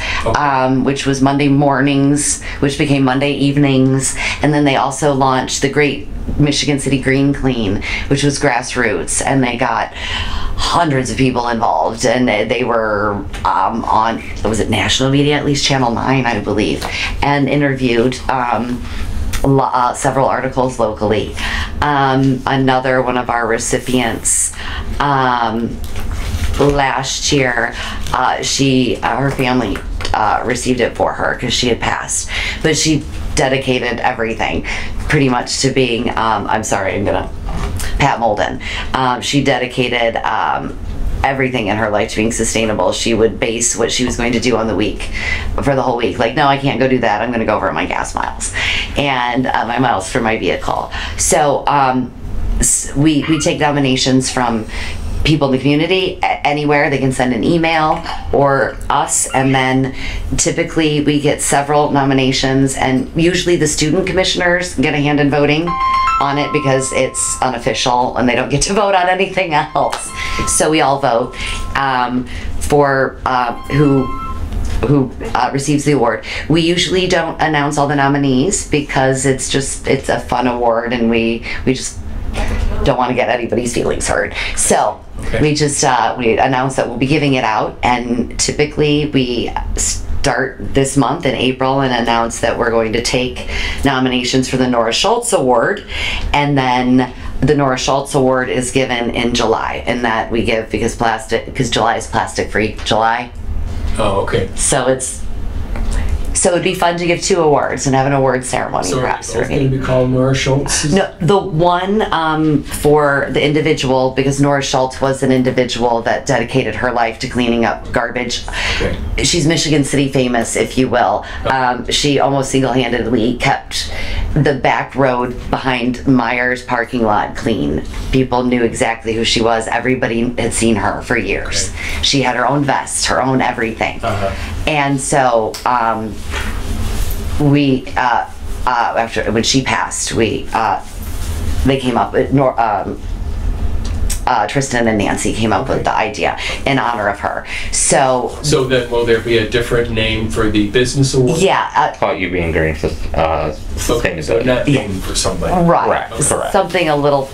which was Monday mornings, which became Monday evenings, and then they also launched the great Michigan City Green Clean, which was grassroots, and they got hundreds of people involved, and they were on, was it national media, at least Channel 9, I believe, and interviewed several articles locally. Another one of our recipients last year, her family received it for her because she had passed, but she dedicated everything pretty much to being, Pat Molden. She dedicated everything in her life to being sustainable. She would base what she was going to do on the week for the whole week. Like, no, I can't go do that. I'm going to go over my gas miles and my miles for my vehicle. So we take nominations from people in the community anywhere. They can send an email or us, and then typically we get several nominations, and usually the student commissioners get a hand in voting on it because it's unofficial and they don't get to vote on anything else. So we all vote for who receives the award. We usually don't announce all the nominees because it's a fun award, and we just don't want to get anybody's feelings hurt. So we just we announce that we'll be giving it out, and typically we start this month in April and announce that we're going to take nominations for the Nora Schultz Award, and then the Nora Schultz Award is given in July, and that we give because July is plastic free July. Oh, okay. So it'd be fun to give 2 awards and have an award ceremony. So perhaps. are they both going to be called Nora Schultz? No, the one for the individual, because Nora Schultz was an individual that dedicated her life to cleaning up garbage. Okay. She's Michigan City famous, if you will. She almost single-handedly kept the back road behind Myers parking lot clean. People knew exactly who she was. Everybody had seen her for years. Okay. She had her own vest, her own everything. And so we after when she passed, they came up with Tristan and Nancy came up with the idea in honor of her. So then will there be a different name for the business award? Yeah. Thought you being green sustainability. So not named for somebody. Right. Correct. Something a little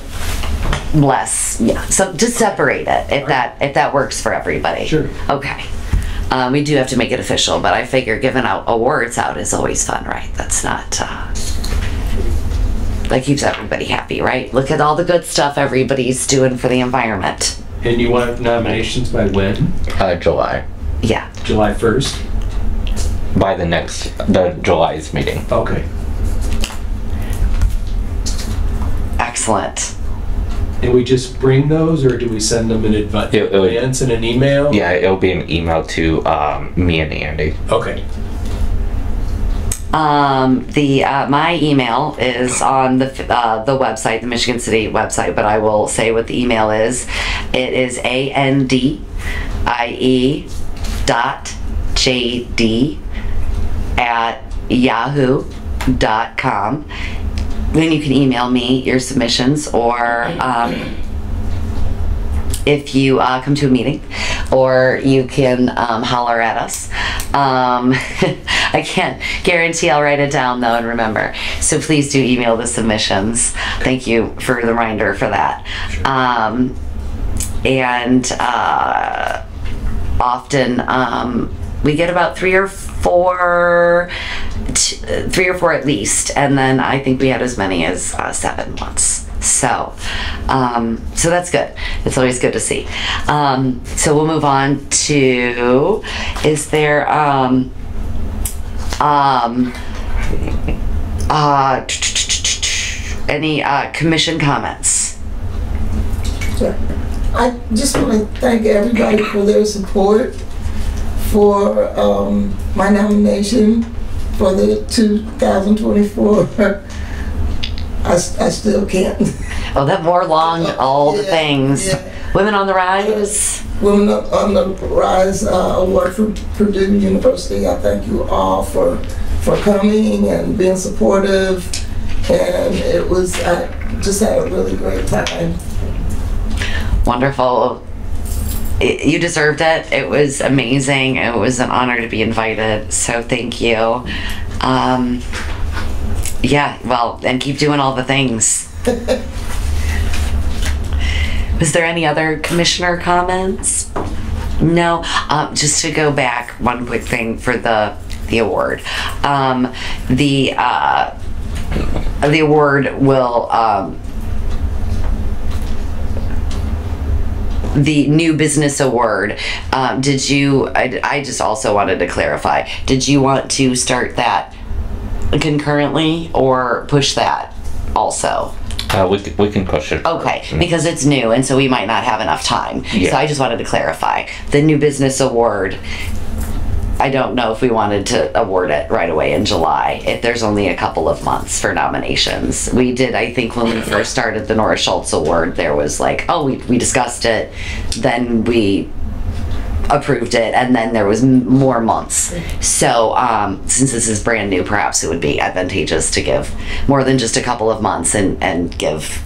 less. Yeah. So just separate it if that works for everybody. Sure. Okay. We do have to make it official, but I figure giving out awards out is always fun, right? That's not, that keeps everybody happy, right? Look at all the good stuff everybody's doing for the environment. And you want nominations by when? July. Yeah. July 1st? By the July's meeting. Okay. Excellent. And we just bring those, or do we send them in advance in an email? Yeah, it'll be an email to me and Andy. Okay. My email is on the website, the Michigan City website, but I will say what the email is. It is andie.jd@yahoo.com. Then you can email me your submissions, or if you come to a meeting, or you can holler at us. I can't guarantee I'll write it down though and remember. So please do email the submissions. Thank you for the reminder for that. Often we get about 3 or 4 at least, and then I think we had as many as 7 once. So that's good. It's always good to see. So we'll move on to, is there any commission comments? Sure. I just want to thank everybody for their support for my nomination for the 2024. I still can't. Oh, that more long, all the things. Yeah. Women on the Rise. Women on the Rise award from Purdue University. I thank you all for coming and being supportive. And I just had a really great time. Wonderful. You deserved it. It was amazing. It was an honor to be invited. So thank you. Yeah, well, and keep doing all the things. Was there any other commissioner comments? No. Just to go back, one quick thing for the award. The award will the new business award. Did you? I just also wanted to clarify. Did you want to start that concurrently or push that also? We can push it. Okay, because it's new and so we might not have enough time. Yeah. So I just wanted to clarify. The new business award, I don't know if we wanted to award it right away in July, if there's only a couple of months for nominations. We did, I think when we first started the Nora Schultz Award, there was like, oh, we discussed it, then we approved it, and then there was more months. So since this is brand new, perhaps it would be advantageous to give more than just a couple of months and give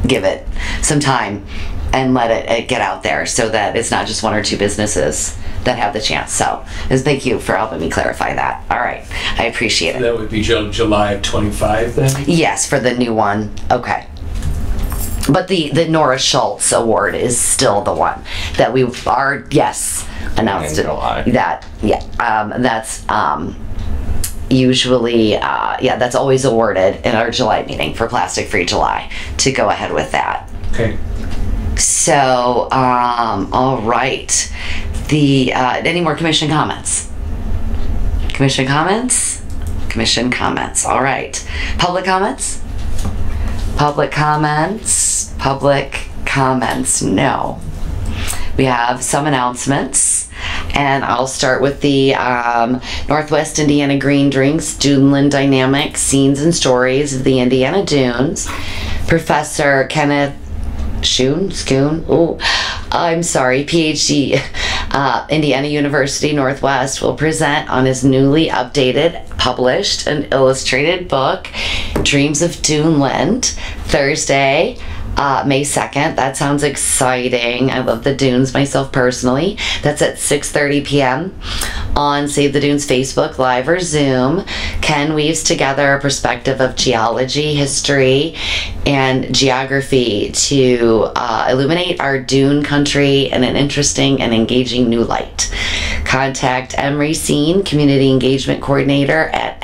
it some time and let it get out there so that it's not just 1 or 2 businesses that have the chance. So thank you for helping me clarify that. All right, I appreciate it. That would be July of 25 then? Yes, for the new one. Okay. But the Nora Schultz Award is still the one that we are, yes, announced In July. that's usually, that's always awarded in our July meeting for Plastic Free July, to go ahead with that. Okay. So, all right. Any more commission comments? Commission comments? Commission comments. All right. Public comments? Public comments? Public comments? No. We have some announcements, and I'll start with the Northwest Indiana Green Drinks Duneland Dynamic Scenes and Stories of the Indiana Dunes. Professor Kenneth PhD, Indiana University Northwest, will present on his newly updated, published, and illustrated book, Dreams of Duneland, Thursday, May 2nd. That sounds exciting. I love the dunes myself personally. That's at 6:30 p.m. on Save the Dunes Facebook Live or Zoom. Ken weaves together a perspective of geology, history, and geography to illuminate our dune country in an interesting and engaging new light. Contact Emery Scene, Community Engagement Coordinator at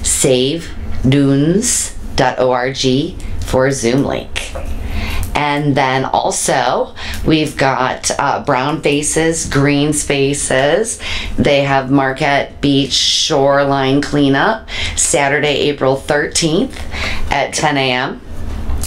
savedunes.org for a Zoom link. And then also we've got Brown Faces, Green Spaces. They have Marquette Beach Shoreline Cleanup Saturday, April 13th at 10 a.m.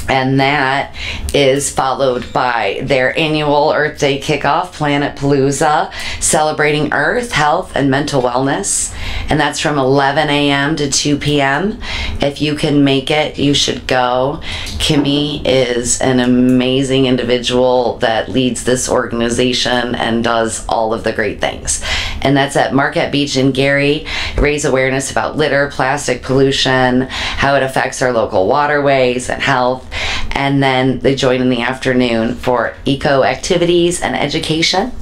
And that is followed by their annual Earth Day kickoff, Planet Palooza, celebrating Earth, health, and mental wellness. And that's from 11 a.m. to 2 p.m. If you can make it, you should go. Kimmy is an amazing individual that leads this organization and does all of the great things. And that's at Marquette Beach in Gary. Raise awareness about litter, plastic pollution, how it affects our local waterways and health. And then they join in the afternoon for eco activities and education.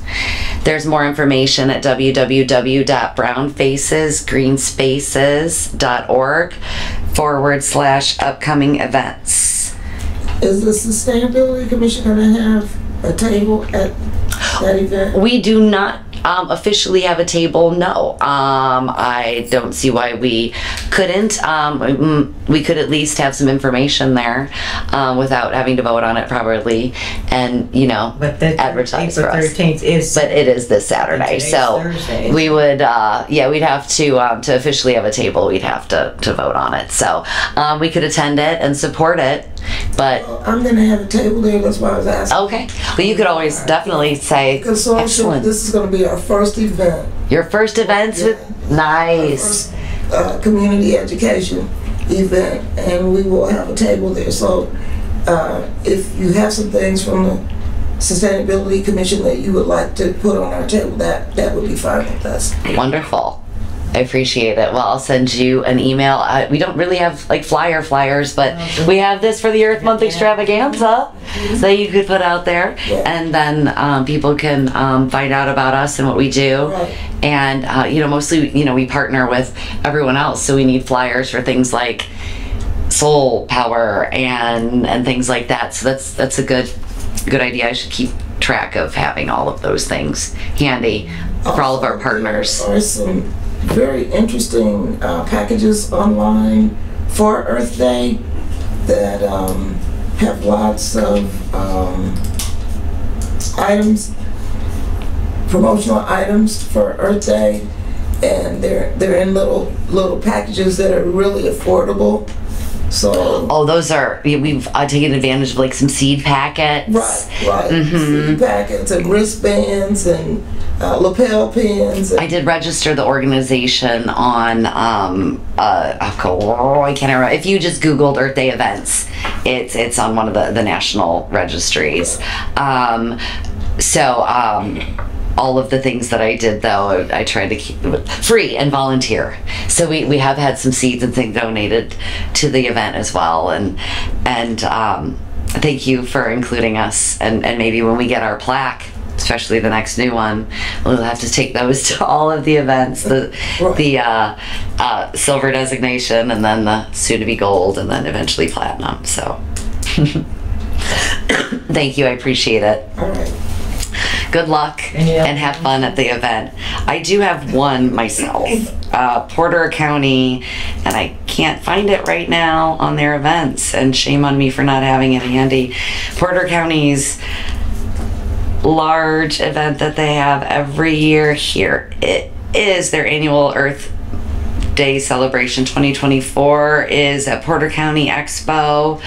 There's more information at www.brownfacesgreenspaces.org/upcoming events. Is the Sustainability Commission going to have a table at that event? We do not officially have a table, no. I don't see why we couldn't. We could at least have some information there without having to vote on it probably, and but the advertise for us. 13th is. But it is this Saturday, so Thursday. we would, we'd have to officially have a table. We'd have to vote on it. So we could attend it and support it. But I'm going to have a table there. That's why I was asking. Okay, well you could always definitely say excellent. This is going to be our first event. Your first events with nice. First, community education event, and we will have a table there. So if you have some things from the Sustainability Commission that you would like to put on our table, that would be fine with us. Wonderful. I appreciate it. Well, I'll send you an email. We don't really have like flyers, but we have this for the Earth Month extravaganza that you could put out there, and then people can find out about us and what we do. Right. And mostly, we partner with everyone else, so we need flyers for things like soul power and things like that. So that's a good idea. I should keep track of having all of those things handy for all of our partners. There are some very interesting packages online for Earth Day that have lots of items, promotional items for Earth Day, and they're in little packages that are really affordable. So those are, we've taken advantage of like some seed packets. Right. Seed packets and wristbands and lapel pins. I did register the organization on I can't remember. If you just Googled Earth Day events, it's on one of the national registries. All of the things that I did, though, I tried to keep free and volunteer. So we have had some seeds and things donated to the event as well. And thank you for including us. And maybe when we get our plaque, especially the next new one, we'll have to take those to all of the events, the silver designation, and then the soon-to-be gold, and then eventually platinum. So thank you, I appreciate it. All right. Good luck and have fun at the event. I do have one myself, Porter County, and I can't find it right now on their events, and shame on me for not having it handy. Porter County's large event that they have every year here. It is their annual Earth Day celebration. 2024 is at Porter County Expo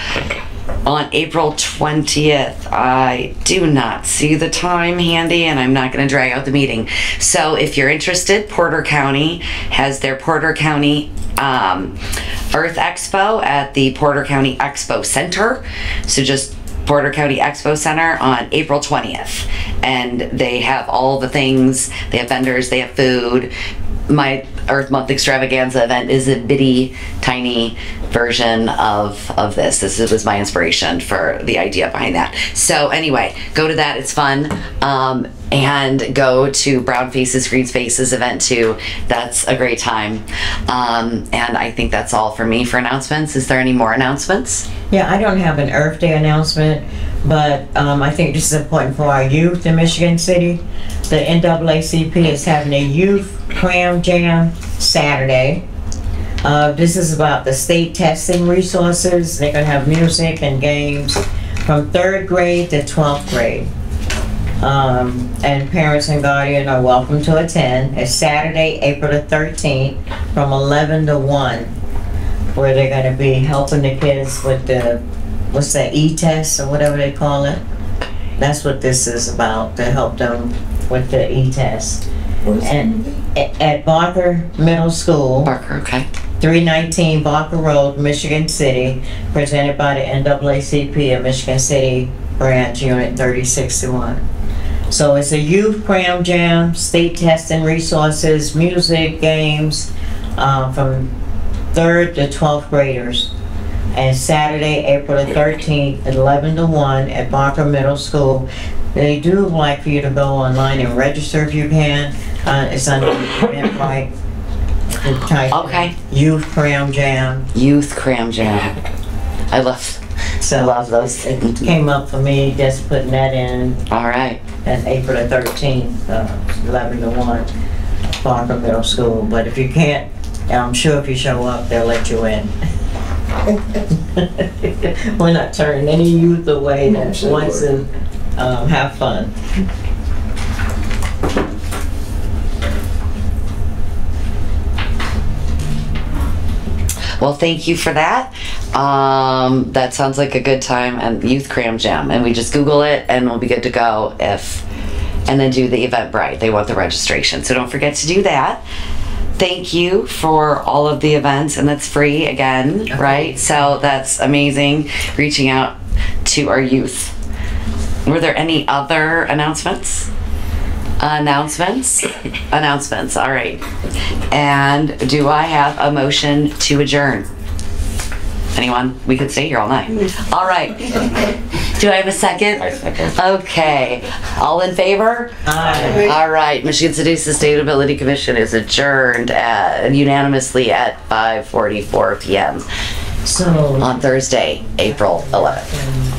on April 20th. I do not see the time handy, and I'm not going to drag out the meeting. So if you're interested, Porter County has their Porter County Earth Expo at the Porter County Expo Center. So just Porter County Expo Center on April 20th. And they have all the things. They have vendors, they have food. My Earth Month extravaganza event is a bitty tiny version of this. This was my inspiration for the idea behind that. So anyway, go to that, it's fun. And go to Brown Faces, Green Spaces event too. That's a great time. And I think that's all for me for announcements. Is there any more announcements? Yeah, I don't have an Earth Day announcement, but I think this is important for our youth in Michigan City. The NAACP is having a youth cram jam Saturday. This is about the state testing resources. They're going to have music and games from 3rd grade to 12th grade. And parents and guardians are welcome to attend. It's Saturday, April the 13th from 11 to 1, where they're going to be helping the kids with the, what's that, e-test or whatever they call it. That's what this is about, to help them with the e-test. And at Barker Middle School. Barker, okay. 319 Barker Road, Michigan City, presented by the NAACP of Michigan City Branch Unit 3061. So it's a youth cram jam, state testing resources, music, games from 3rd to 12th graders. And Saturday, April the 13th, 11 to 1 at Barker Middle School. They do like for you to go online and register if you can. It's on the Eventbrite. Okay. Youth Cram Jam. Youth Cram Jam. I love those. It came up for me just putting that in. All right. And April the 13th, 11 to 1, Barker Middle School. But if you can't, I'm sure if you show up, they'll let you in. We're not turning any youth away that wants to have fun. Well, thank you for that. That sounds like a good time, and Youth Cram Jam, and we just Google it and we'll be good to go and then do the Eventbrite. They want the registration, so don't forget to do that. Thank you for all of the events, and that's free again, right? So that's amazing, reaching out to our youth. Were there any other announcements? Announcements, all right. And do I have a motion to adjourn? Anyone? We could stay here all night. All right. Do I have a second? I second. Okay. All in favor? Aye. All right. Michigan City Sustainability Commission is adjourned unanimously at 5:44 p.m. So on Thursday, April 11th.